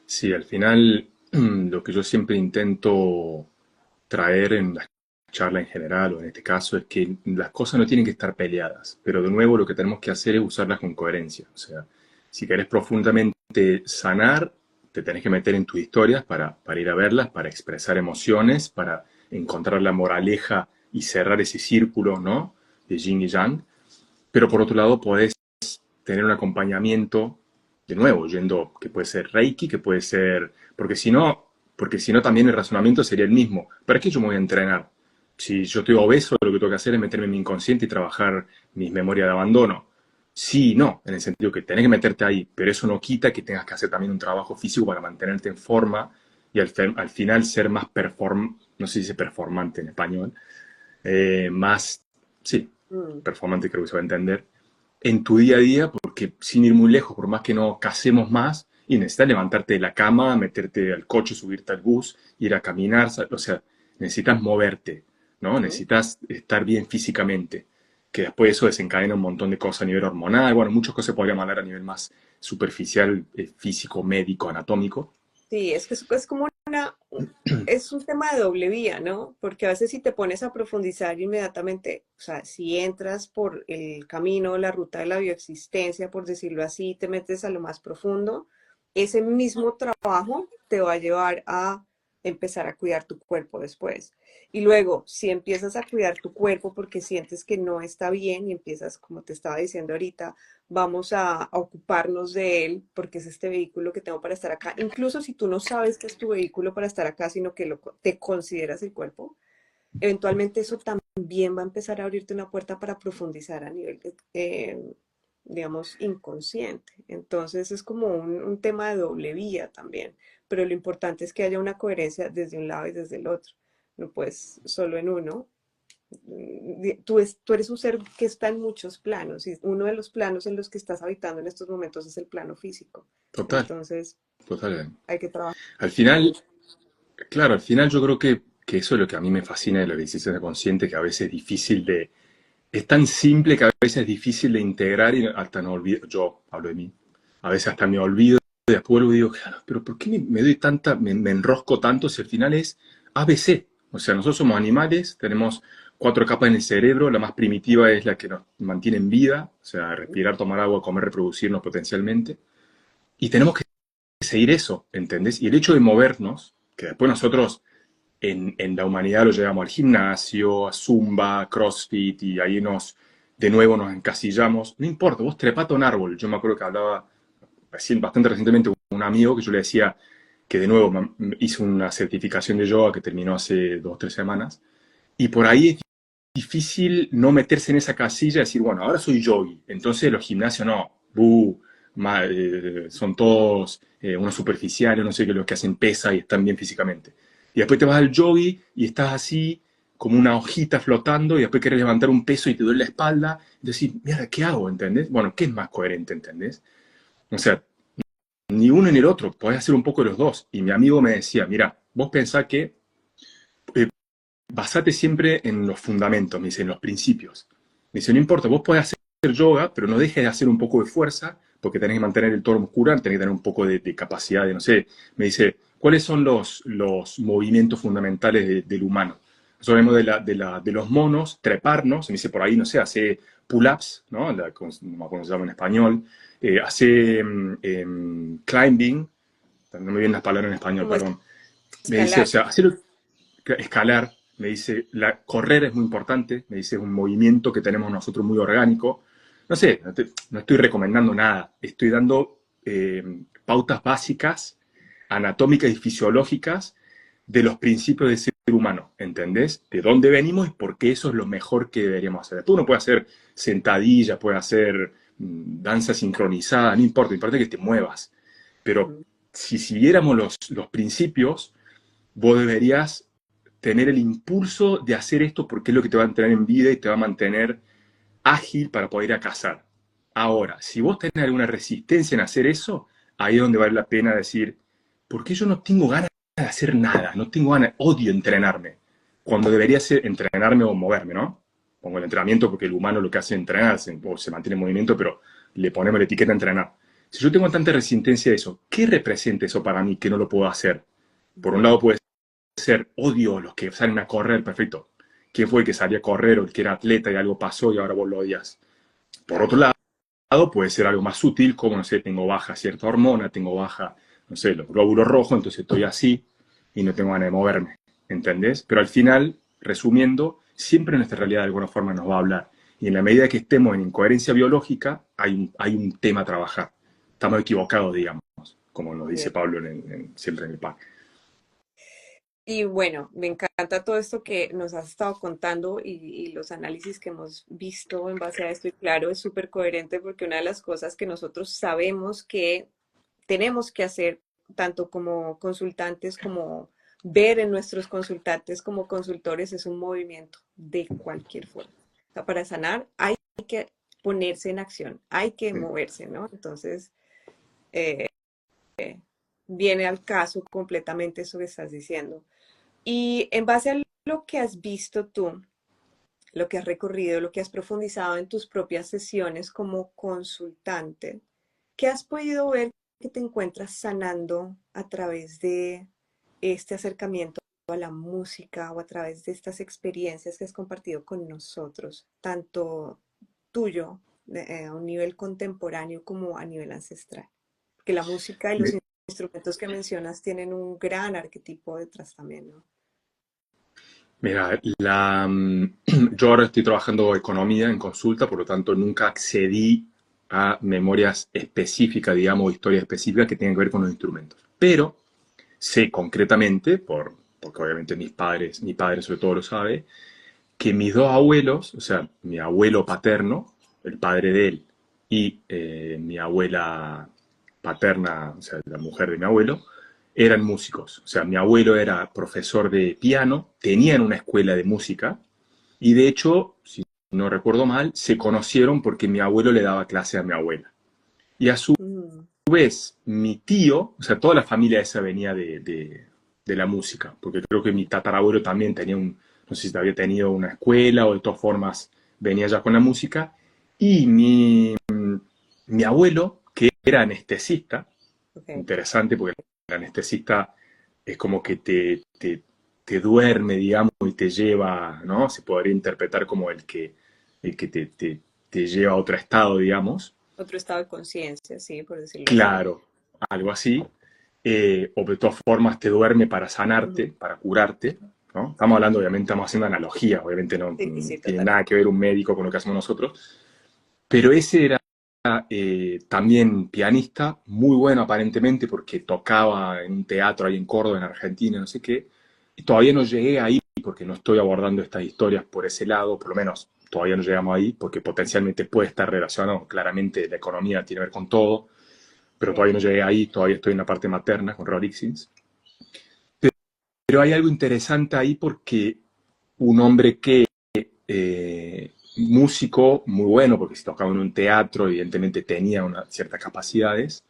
Sí, al final lo que yo siempre intento traer en la charla en general o en este caso es que las cosas no tienen que estar peleadas, pero de nuevo lo que tenemos que hacer es usarlas con coherencia. O sea, si querés profundamente sanar, te tenés que meter en tus historias para ir a verlas, para expresar emociones, para encontrar la moraleja y cerrar ese círculo, ¿no? De yin y yang. Pero por otro lado, podés tener un acompañamiento, de nuevo, yendo, que puede ser Reiki, que puede ser, porque si no también el razonamiento sería el mismo. ¿Para qué yo me voy a entrenar? Si yo estoy obeso, lo que tengo que hacer es meterme en mi inconsciente y trabajar mis memorias de abandono. Sí, no, en el sentido que tenés que meterte ahí, pero eso no quita que tengas que hacer también un trabajo físico para mantenerte en forma y al final ser más no sé si dice performante en español, más, sí, Mm, performante creo que se va a entender, en tu día a día, porque sin ir muy lejos, por más que no casemos más, y necesitas levantarte de la cama, meterte al coche, subirte al bus, ir a caminar, o sea, necesitas moverte, ¿no? ujú. Necesitas estar bien físicamente, que después eso desencadena un montón de cosas a nivel hormonal, bueno, muchas cosas se podrían hablar a nivel más superficial, físico, médico, anatómico. Sí, es que es como es un tema de doble vía, ¿no? Porque a veces si te pones a profundizar inmediatamente, o sea, si entras por el camino, la ruta de la bioexistencia, por decirlo así, te metes a lo más profundo, ese mismo trabajo te va a llevar a empezar a cuidar tu cuerpo después. Y luego, si empiezas a cuidar tu cuerpo porque sientes que no está bien y empiezas, como te estaba diciendo ahorita, vamos a ocuparnos de él porque es este vehículo que tengo para estar acá. Incluso si tú no sabes que es tu vehículo para estar acá, sino que te consideras el cuerpo, eventualmente eso también va a empezar a abrirte una puerta para profundizar a nivel, digamos, inconsciente. Entonces es como un tema de doble vía también, pero lo importante es que haya una coherencia desde un lado y desde el otro. No puedes solo en uno. Tú eres un ser que está en muchos planos y uno de los planos en los que estás habitando en estos momentos es el plano físico. Total, Entonces total. hay que trabajar Al final, claro, al final yo creo que eso es lo que a mí me fascina de la decisión consciente, que a veces es difícil de... Es tan simple que a veces es difícil de integrar y hasta no olvido, yo hablo de mí, a veces hasta me olvido y después vuelvo y digo, claro, pero ¿por qué me doy tanta, me enrosco tanto si al final es ABC? O sea, nosotros somos animales, tenemos 4 capas en el cerebro, la más primitiva es la que nos mantiene en vida, o sea, respirar, tomar agua, comer, reproducirnos potencialmente, y tenemos que seguir eso, ¿entendés? Y el hecho de movernos, que después nosotros en la humanidad lo llevamos al gimnasio, a Zumba, a CrossFit, y ahí de nuevo nos encasillamos. No importa, vos trepate a un árbol. Yo me acuerdo que hablaba bastante recientemente con un amigo que yo le decía que de nuevo hizo una certificación de yoga que terminó hace 2 o 3 semanas, y por ahí es difícil no meterse en esa casilla y decir, bueno, ahora soy yogi, entonces los gimnasios no, son todos unos superficiales, no sé qué, los que hacen pesa y están bien físicamente. Y después te vas al yogi y estás así como una hojita flotando y después quieres levantar un peso y te duele la espalda y decir, mira, ¿qué hago? ¿Entendés? Bueno, ¿qué es más coherente? ¿Entendés? O sea, ni uno ni el otro, podés hacer un poco de los dos. Y mi amigo me decía, mira, vos pensás que eh, basate siempre en los fundamentos, me dice, en los principios. Me dice, no importa, vos podés hacer yoga, pero no dejes de hacer un poco de fuerza, porque tenés que mantener el tono muscular, tenés que tener un poco de capacidad de, no sé, me dice, ¿cuáles son los movimientos fundamentales del humano? Nosotros hablamos de los monos, treparnos, me dice, por ahí, no sé, hace pull-ups, ¿no? No me acuerdo cómo se llama en español, hace climbing, no me vienen las palabras en español, como perdón. Me dice, o escalar. sea, hacer escalar, me dice, correr es muy importante, me dice, es un movimiento que tenemos nosotros muy orgánico. No sé, no estoy recomendando nada, estoy dando pautas básicas, anatómicas y fisiológicas de los principios del ser humano, ¿entendés? De dónde venimos y por qué eso es lo mejor que deberíamos hacer. Tú uno puede hacer sentadillas, puede hacer danza sincronizada, no importa, importa que te muevas. Pero si siguiéramos los principios, vos deberías tener el impulso de hacer esto porque es lo que te va a mantener en vida y te va a mantener ágil para poder ir a cazar. Ahora, si vos tenés alguna resistencia en hacer eso, ahí es donde vale la pena decir, ¿por qué yo no tengo ganas de hacer nada? No tengo ganas, odio entrenarme. Cuando debería ser entrenarme o moverme, ¿no? Pongo el entrenamiento porque el humano lo que hace es entrenarse o se mantiene en movimiento, pero le ponemos la etiqueta entrenar. Si yo tengo tanta resistencia a eso, ¿qué representa eso para mí que no lo puedo hacer? Por un lado puede ser odio a los que salen a correr, perfecto. ¿Quién fue el que salía a correr o el que era atleta y algo pasó y ahora vos lo odias? Por Claro. otro lado, puede ser algo más sutil, como, no sé, tengo baja cierta hormona, tengo baja, no sé, los glóbulos rojos, entonces estoy así y no tengo ganas de moverme, ¿entendés? Pero al final, resumiendo, siempre nuestra realidad de alguna forma nos va a hablar. Y en la medida que estemos en incoherencia biológica, hay un tema a trabajar. Estamos equivocados, digamos, como nos dice Bien. Pablo siempre en el PAC. Y bueno, me encanta todo esto que nos has estado contando y los análisis que hemos visto en base a esto. Y claro, es súper coherente porque una de las cosas que nosotros sabemos que tenemos que hacer, tanto como consultantes, como ver en nuestros consultantes como consultores, es un movimiento de cualquier forma. O sea, para sanar hay que ponerse en acción, hay que moverse, ¿no? Entonces, eh, viene al caso completamente eso que estás diciendo. Y en base a lo que has visto tú, lo que has recorrido, lo que has profundizado en tus propias sesiones como consultante, ¿qué has podido ver que te encuentras sanando a través de este acercamiento a la música o a través de estas experiencias que has compartido con nosotros, tanto tuyo a un nivel contemporáneo como a nivel ancestral? Que la música y los instrumentos que mencionas tienen un gran arquetipo detrás también, ¿no? Mira, yo ahora estoy trabajando economía en consulta, por lo tanto nunca accedí a memorias específicas, digamos, historias específicas que tengan que ver con los instrumentos. Pero sé concretamente, porque obviamente mi padre sobre todo lo sabe, que mis dos abuelos, o sea, mi abuelo paterno, el padre de él, y mi abuela paterna, o sea, la mujer de mi abuelo, eran músicos. O sea, mi abuelo era profesor de piano, tenían una escuela de música, y de hecho, si no recuerdo mal, se conocieron porque mi abuelo le daba clase a mi abuela. Y a su Mm, vez, mi tío, o sea, toda la familia esa venía de la música, porque creo que mi tatarabuelo también tenía no sé si había tenido una escuela o de todas formas venía ya con la música, y mi abuelo, que era anestesista, ok. interesante porque el anestesista es como que te duerme, digamos, y te lleva, ¿no? Se podría interpretar como el que te lleva a otro estado, digamos. Otro estado de conciencia, sí, por decirlo así. Claro, algo así. O de todas formas te duerme para Ujú. sanarte, para curarte, ¿no? Estamos hablando, obviamente, estamos haciendo analogías, obviamente no Sí, sí, tiene total. nada que ver un médico con lo que hacemos nosotros, pero ese era también pianista, muy bueno aparentemente, porque tocaba en un teatro ahí en Córdoba, en Argentina, no sé qué, y todavía no llegué ahí, porque no estoy abordando estas historias por ese lado, por lo menos todavía no llegamos ahí, porque potencialmente puede estar relacionado, claramente la economía tiene que ver con todo, pero Sí. todavía no llegué ahí, todavía estoy en la parte materna con Rorixins. Pero hay algo interesante ahí porque un hombre que, músico muy bueno, porque si tocaba en un teatro, evidentemente tenía ciertas capacidades,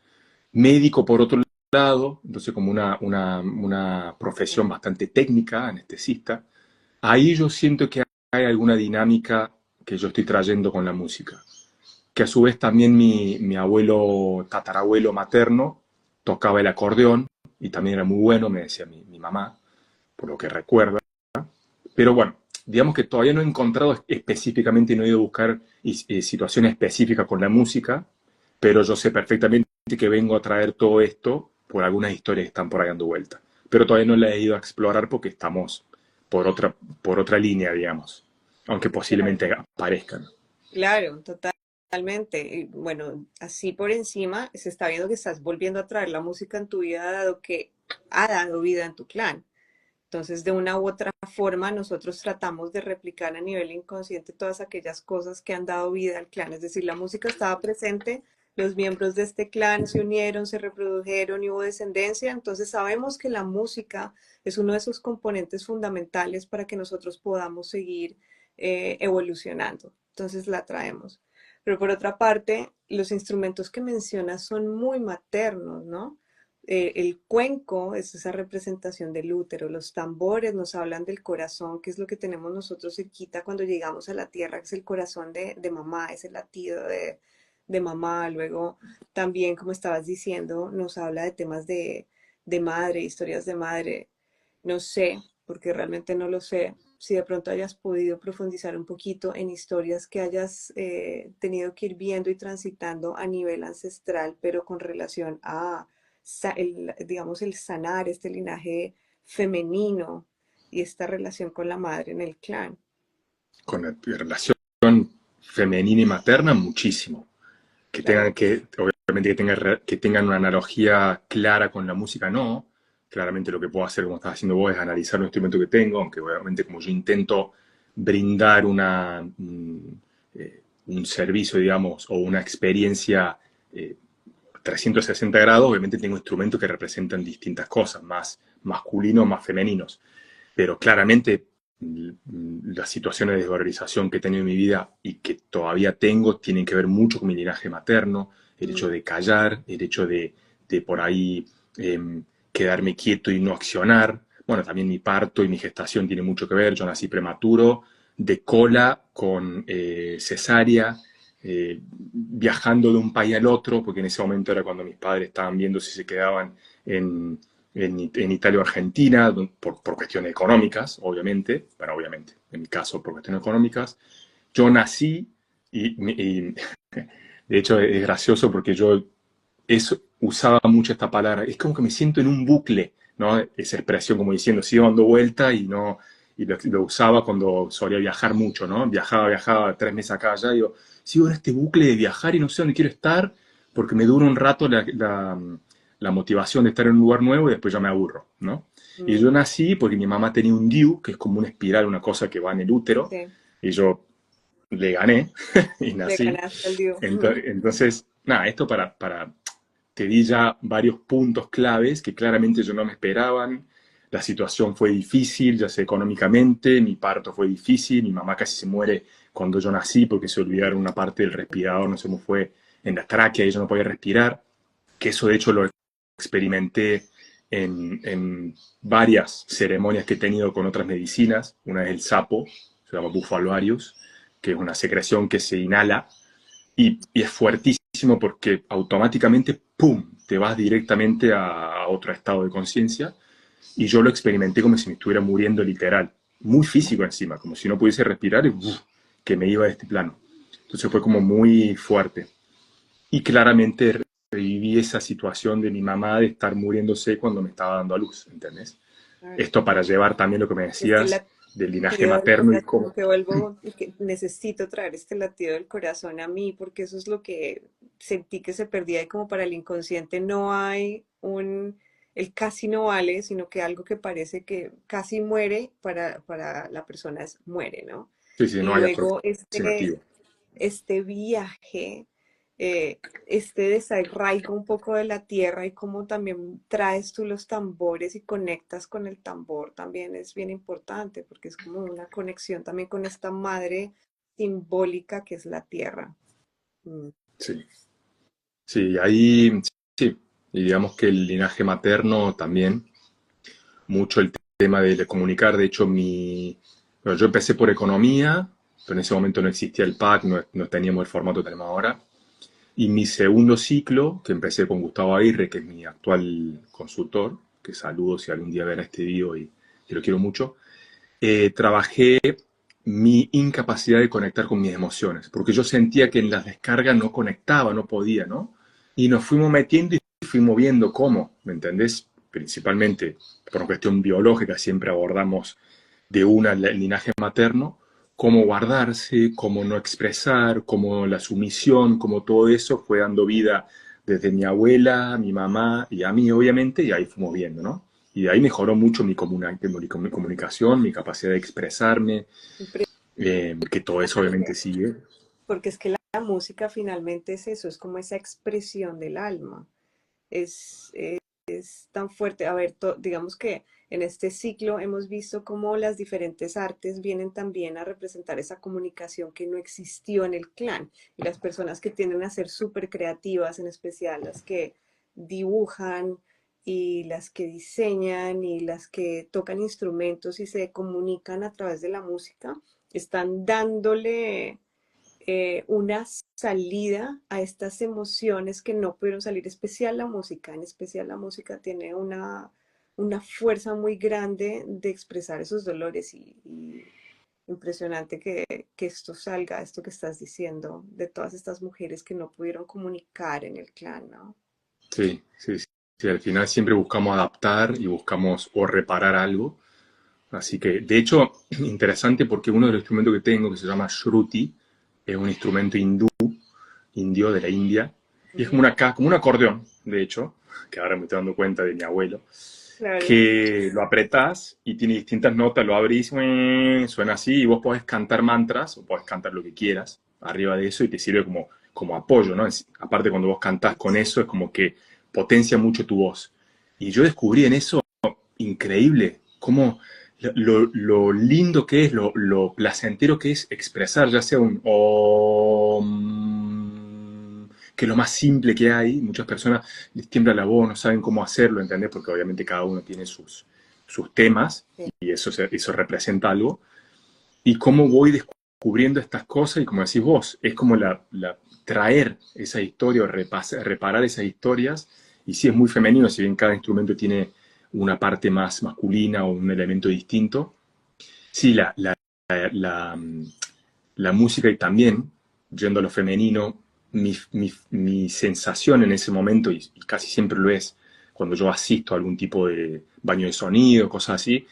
médico por otro lado, entonces como una profesión Sí. bastante técnica, anestesista, ahí yo siento que hay alguna dinámica que yo estoy trayendo con la música. Que a su vez también mi abuelo, tatarabuelo materno, tocaba el acordeón y también era muy bueno, me decía mi mamá, por lo que recuerda. Pero bueno, digamos que todavía no he encontrado específicamente y no he ido a buscar situaciones específicas con la música, pero yo sé perfectamente que vengo a traer todo esto por algunas historias que están por ahí dando vuelta. Pero todavía no la he ido a explorar porque estamos por otra línea, digamos, aunque Claro. posiblemente aparezcan. Claro, totalmente. Y bueno, así por encima se está viendo que estás volviendo a traer la música en tu vida, dado que ha dado vida en tu clan. Entonces, de una u otra forma, nosotros tratamos de replicar a nivel inconsciente todas aquellas cosas que han dado vida al clan. Es decir, la música estaba presente, los miembros de este clan se unieron, se reprodujeron y hubo descendencia. Entonces, sabemos que la música es uno de esos componentes fundamentales para que nosotros podamos seguir evolucionando. Entonces, la traemos. Pero por otra parte, los instrumentos que mencionas son muy maternos, ¿no? El cuenco es esa representación del útero, los tambores nos hablan del corazón, que es lo que tenemos nosotros cerquita cuando llegamos a la tierra, que es el corazón de mamá, es el latido de mamá. Luego también, como estabas diciendo, nos habla de temas de madre, historias de madre. No sé, porque realmente no lo sé, si de pronto hayas podido profundizar un poquito en historias que hayas tenido que ir viendo y transitando a nivel ancestral, pero con relación a digamos, el sanar este linaje femenino y esta relación con la madre en el clan. Con la relación femenina y materna, muchísimo. Que tengan Claro. que, obviamente, que tengan una analogía clara con la música, no. Claramente lo que puedo hacer, como estás haciendo vos, es analizar un instrumento que tengo, aunque obviamente como yo intento brindar un servicio, digamos, o una experiencia 360 grados, obviamente tengo instrumentos que representan distintas cosas, más masculinos, más femeninos. Pero claramente las situaciones de desvalorización que he tenido en mi vida y que todavía tengo tienen que ver mucho con mi linaje materno, el hecho Mm, de callar, el hecho de por ahí quedarme quieto y no accionar. Bueno, también mi parto y mi gestación tiene mucho que ver. Yo nací prematuro, de cola con cesárea, viajando de un país al otro, porque en ese momento era cuando mis padres estaban viendo si se quedaban en Italia o Argentina, por cuestiones económicas, obviamente, bueno, obviamente, en mi caso por cuestiones económicas. Yo nací y de hecho es gracioso porque yo usaba mucho esta palabra, es como que me siento en un bucle, ¿no? Esa expresión como diciendo, sigo dando vuelta y no, y lo usaba cuando solía viajar mucho, ¿no? Viajaba 3 meses acá, allá, y digo, sigo en este bucle de viajar y no sé dónde quiero estar, porque me dura un rato la motivación de estar en un lugar nuevo y después ya me aburro, ¿no? Y Mm, yo nací porque mi mamá tenía un DIU, que es como una espiral, una cosa que va en el útero, sí, y yo le gané y le nací. ganaste el Dios. Entonces, nada, esto te di ya varios puntos claves que claramente yo no me esperaban. La situación fue difícil, ya sea económicamente, mi parto fue difícil, mi mamá casi se muere cuando yo nací porque se olvidaron una parte del respirador, no sé cómo fue, en la tráquea y yo no podía respirar, que eso de hecho lo experimenté en varias ceremonias que he tenido con otras medicinas. Una es el sapo, se llama Bufo alvarius, que es una secreción que se inhala y es fuertísimo porque automáticamente, ¡pum!, te vas directamente a otro estado de conciencia. Y yo lo experimenté como si me estuviera muriendo literal. Muy físico encima, como si no pudiese respirar y que me iba de este plano. Entonces fue como muy fuerte. Y claramente reviví esa situación de mi mamá de estar muriéndose cuando me estaba dando a luz, ¿entendés? Claro. Esto para llevar también lo que me Este decías del linaje latido del materno y corazón, cómo... que vuelvo, y que necesito traer este latido del corazón a mí, porque eso es lo que sentí que se perdía y como para el inconsciente no hay el casi no vale, sino que algo que parece que casi muere para la persona es muere, ¿no? Sí, sí, Y no hay luego aproximativo. este viaje, este desarraigo un poco de la tierra y cómo también traes tú los tambores y conectas con el tambor también es bien importante porque es como una conexión también con esta madre simbólica que es la tierra. Mm, Sí, sí, ahí sí. Y digamos que el linaje materno también, mucho el tema de comunicar. De hecho, bueno, yo empecé por economía, pero en ese momento no existía el PAC, no teníamos el formato que tenemos ahora. Y mi segundo ciclo, que empecé con Gustavo Aguirre, que es mi actual consultor, que saludo si algún día verá este video y lo quiero mucho, trabajé mi incapacidad de conectar con mis emociones, porque yo sentía que en las descargas no conectaba, no podía, ¿no? Y nos fuimos metiendo y fuimos viendo cómo, ¿me entendés? Principalmente por una cuestión biológica, siempre abordamos de una el linaje materno, cómo guardarse, cómo no expresar, cómo la sumisión, cómo todo eso fue dando vida desde mi abuela, mi mamá y a mí, obviamente, y ahí fuimos viendo, ¿no? Y de ahí mejoró mucho mi comunicación, mi capacidad de expresarme, que todo eso obviamente impresionante, sigue. porque es que la música finalmente es eso, es como esa expresión del alma. Es tan fuerte. A ver, digamos que en este ciclo hemos visto cómo las diferentes artes vienen también a representar esa comunicación que no existió en el clan. Y las personas que tienden a ser súper creativas, en especial las que dibujan y las que diseñan y las que tocan instrumentos y se comunican a través de la música, están dándole una salida a estas emociones que no pudieron salir, especial la música, en especial la música tiene una fuerza muy grande de expresar esos dolores y impresionante que esto salga, esto que estás diciendo, de todas estas mujeres que no pudieron comunicar en el clan, ¿no? Sí, sí, sí. Sí, al final siempre buscamos adaptar y buscamos o reparar algo. Así que, de hecho, interesante porque uno de los instrumentos que tengo, que se llama shruti, es un instrumento indio de la India, y es como, Ujú. como un acordeón, de hecho, que ahora me estoy dando cuenta de mi abuelo, Claro, que lo apretás y tiene distintas notas, lo abrís, suena así, y vos podés cantar mantras o podés cantar lo que quieras arriba de eso y te sirve como apoyo, ¿no? Aparte, cuando vos cantás con eso, es como que potencia mucho tu voz. Y yo descubrí en eso increíble cómo lo lindo que es, lo placentero que es expresar, ya sea un om, que es lo más simple que hay. Muchas personas les tiembla la voz, no saben cómo hacerlo, ¿entendés? Porque obviamente cada uno tiene sus temas sí. y eso representa algo. Y cómo voy descubriendo estas cosas y como decís vos, es como traer esa historia o reparar esas historias. Y sí es muy femenino, si bien cada instrumento tiene una parte más masculina o un elemento distinto. Sí, la, la música y también, yendo a lo femenino, mi sensación en ese momento, y casi siempre lo es, cuando yo asisto a algún tipo de baño de sonido, cosas así,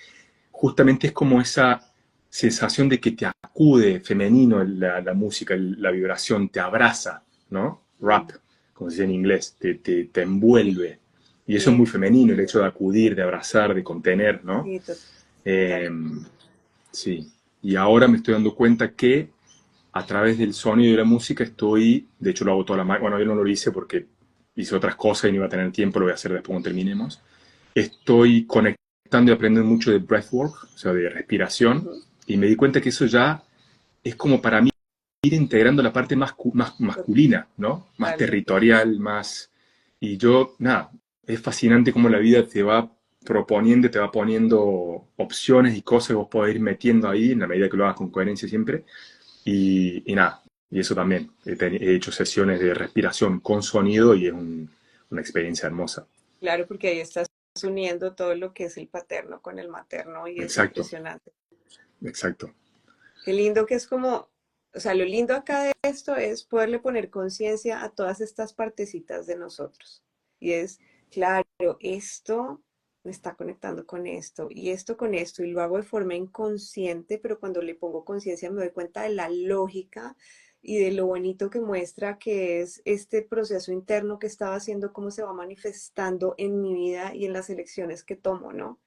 justamente es como esa sensación de que te acude femenino la música, la vibración, te abraza, ¿no? Wrap, como se dice en inglés, te envuelve. Y eso es Sí, muy femenino, el hecho de acudir, de abrazar, de contener, ¿no? sí, total. Eh, sí. Y ahora me estoy dando cuenta que a través del sonido y la música estoy, de hecho lo hago toda la mañana, bueno, yo no lo hice porque hice otras cosas y no iba a tener tiempo, lo voy a hacer después cuando terminemos. Estoy conectando y aprendiendo mucho de breathwork, o sea, de respiración, Ujú, y me di cuenta que eso ya es como para mí ir integrando la parte más masculina, ¿no? Más totalmente. territorial, más... Y yo, nada, es fascinante cómo la vida te va proponiendo, te va poniendo opciones y cosas que vos podés ir metiendo ahí en la medida que lo hagas con coherencia siempre. Y nada, y eso también. He hecho sesiones de respiración con sonido y es una experiencia hermosa. Claro, porque ahí estás uniendo todo lo que es el paterno con el materno y es Exacto, impresionante. exacto. Qué lindo que es como, o sea, lo lindo acá de esto es poderle poner conciencia a todas estas partecitas de nosotros. Y es, claro, esto me está conectando con esto y esto con esto y lo hago de forma inconsciente, pero cuando le pongo conciencia me doy cuenta de la lógica y de lo bonito que muestra que es este proceso interno que estaba haciendo, cómo se va manifestando en mi vida y en las elecciones que tomo, ¿no?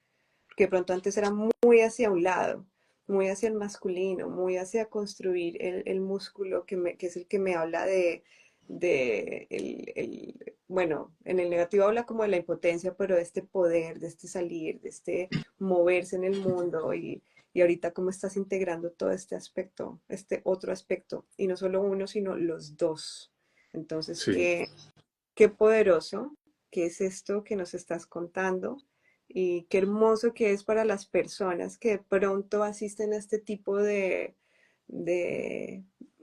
Que de pronto antes era muy hacia un lado, muy hacia el masculino, muy hacia construir el músculo que es el que me habla de bueno, en el negativo habla como de la impotencia, pero de este poder, de este salir, de este moverse en el mundo y ahorita cómo estás integrando todo este aspecto, este otro aspecto, y no solo uno, sino los dos. Entonces, Sí, qué poderoso que es esto que nos estás contando y qué hermoso que es para las personas que de pronto asisten a este tipo de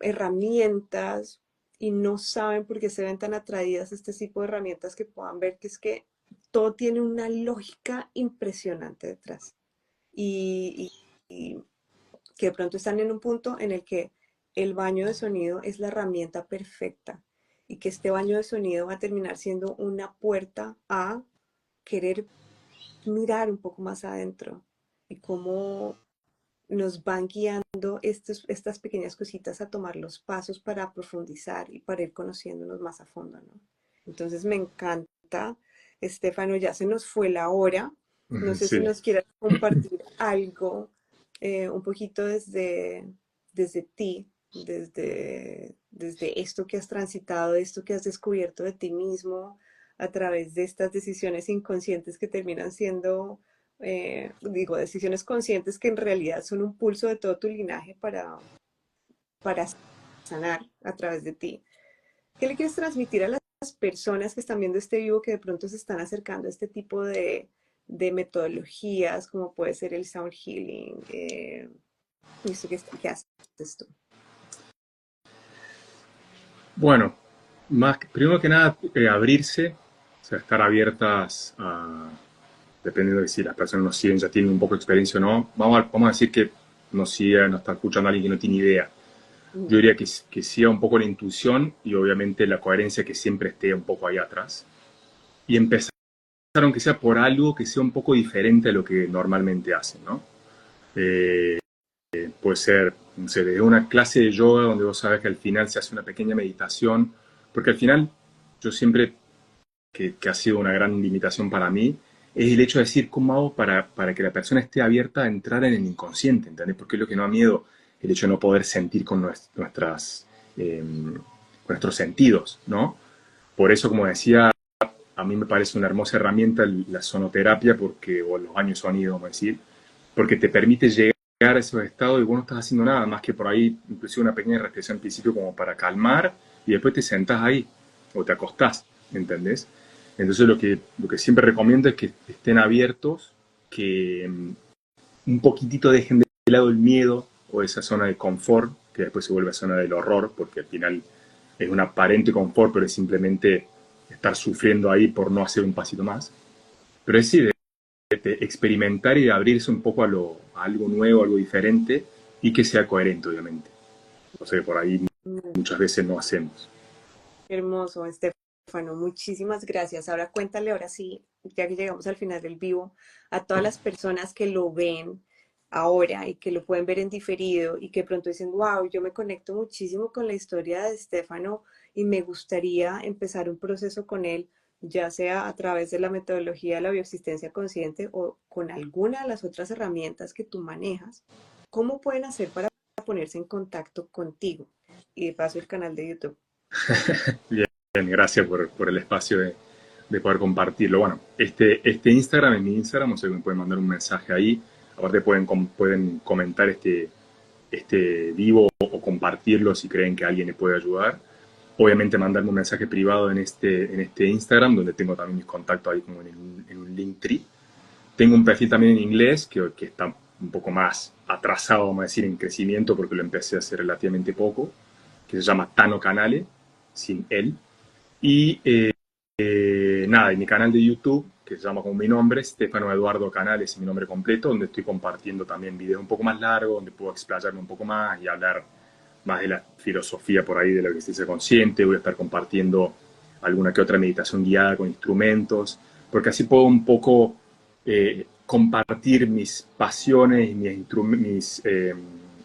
herramientas y no saben por qué se ven tan atraídas a este tipo de herramientas que puedan ver que es que todo tiene una lógica impresionante detrás y que de pronto están en un punto en el que el baño de sonido es la herramienta perfecta y que este baño de sonido va a terminar siendo una puerta a querer mirar un poco más adentro y cómo nos van guiando estas pequeñas cositas a tomar los pasos para profundizar y para ir conociéndonos más a fondo, ¿no? Entonces me encanta, Estefano, ya se nos fue la hora. No sé si sí. nos quieras compartir algo un poquito desde ti, desde esto que has transitado, esto que has descubierto de ti mismo a través de estas decisiones inconscientes que terminan siendo digo, decisiones conscientes que en realidad son un pulso de todo tu linaje para sanar a través de ti. ¿Qué le quieres transmitir a las personas que están viendo este vivo que de pronto se están acercando a este tipo de metodologías, como puede ser el sound healing? ¿Y esto qué haces tú? Bueno, primero que nada, abrirse, o sea, estar abiertas dependiendo de si las personas nos siguen, ya tienen un poco de experiencia o no. Vamos a decir que nos sigue, nos está escuchando alguien que no tiene idea. Yo Ujú, diría que siga un poco la intuición y obviamente la coherencia que siempre esté un poco ahí atrás. Y empezar, aunque sea por algo que sea un poco diferente a lo que normalmente hacen, ¿no? Eh, Puede ser, no sé, desde una clase de yoga donde vos sabes que al final se hace una pequeña meditación, porque al final yo siempre, que ha sido una gran limitación para mí, es el hecho de decir cómo hago para que la persona esté abierta a entrar en el inconsciente, ¿entendés? Porque es lo que no da miedo, el hecho de no poder sentir con nuestros sentidos, ¿no? Por eso, como decía, a mí me parece una hermosa herramienta la sonoterapia, porque, o los baños de sonido, vamos a decir, porque te permite llegar a esos estados y vos no estás haciendo nada más que por ahí, inclusive una pequeña respiración al principio como para calmar y después te sentás ahí o te acostás, ¿entendés? Entonces lo que siempre recomiendo es que estén abiertos, que un poquitito dejen de lado el miedo o esa zona de confort que después se vuelve zona del horror, porque al final es un aparente confort, pero es simplemente estar sufriendo ahí por no hacer un pasito más. Pero es sí, de experimentar y de abrirse un poco a algo nuevo, algo diferente, y que sea coherente, obviamente. O sea, que por ahí Mm, muchas veces no hacemos. hermoso, Estefano. Muchísimas gracias. Ahora cuéntale, ahora sí, ya que llegamos al final del vivo, a todas las personas que lo ven ahora y que lo pueden ver en diferido y que pronto dicen, wow, yo me conecto muchísimo con la historia de Estefano y me gustaría empezar un proceso con él, ya sea a través de la metodología de la bioexistencia consciente o con alguna de las otras herramientas que tú manejas. ¿Cómo pueden hacer para ponerse en contacto contigo? Y de paso el canal de YouTube. Bien, gracias por el espacio de poder compartirlo. Bueno, este Instagram es mi Instagram, o sea que me pueden mandar un mensaje ahí. Aparte pueden comentar este vivo o compartirlo si creen que alguien le puede ayudar. Obviamente mandarme un mensaje privado en este Instagram, donde tengo también mis contactos ahí como en un Linktree. Tengo un perfil también en inglés que está un poco más atrasado, vamos a decir, en crecimiento, porque lo empecé a hacer relativamente poco, que se llama Tano Canale, sin él. Y nada, y mi canal de YouTube, que se llama como mi nombre, Stefano Eduardo Canales, es mi nombre completo, donde estoy compartiendo también videos un poco más largos, donde puedo explayarme un poco más y hablar más de la filosofía por ahí, de la existencia consciente. Voy a estar compartiendo alguna que otra meditación guiada con instrumentos, porque así puedo un poco compartir mis pasiones y mis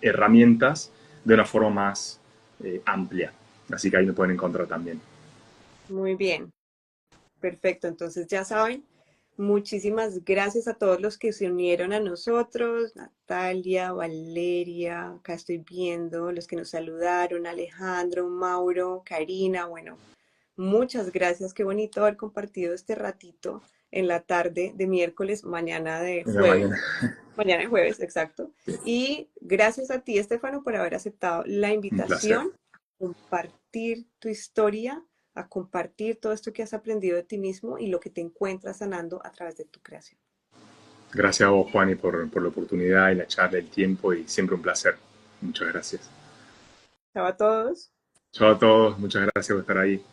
herramientas de una forma más amplia. Así que ahí me pueden encontrar también. Muy bien, perfecto. Entonces ya saben, muchísimas gracias a todos los que se unieron a nosotros, Natalia, Valeria, acá estoy viendo los que nos saludaron, Alejandro, Mauro, Karina, bueno, muchas gracias, qué bonito haber compartido este ratito en la tarde de miércoles, mañana de En la mañana. jueves, mañana de jueves, exacto. Y gracias a ti, Estefano, por haber aceptado la Un placer. invitación a compartir tu historia, a compartir todo esto que has aprendido de ti mismo y lo que te encuentras sanando a través de tu creación. Gracias a vos, Juani, por la oportunidad y la charla, el tiempo y siempre un placer. Muchas gracias. Chao a todos. Chao a todos, muchas gracias por estar ahí.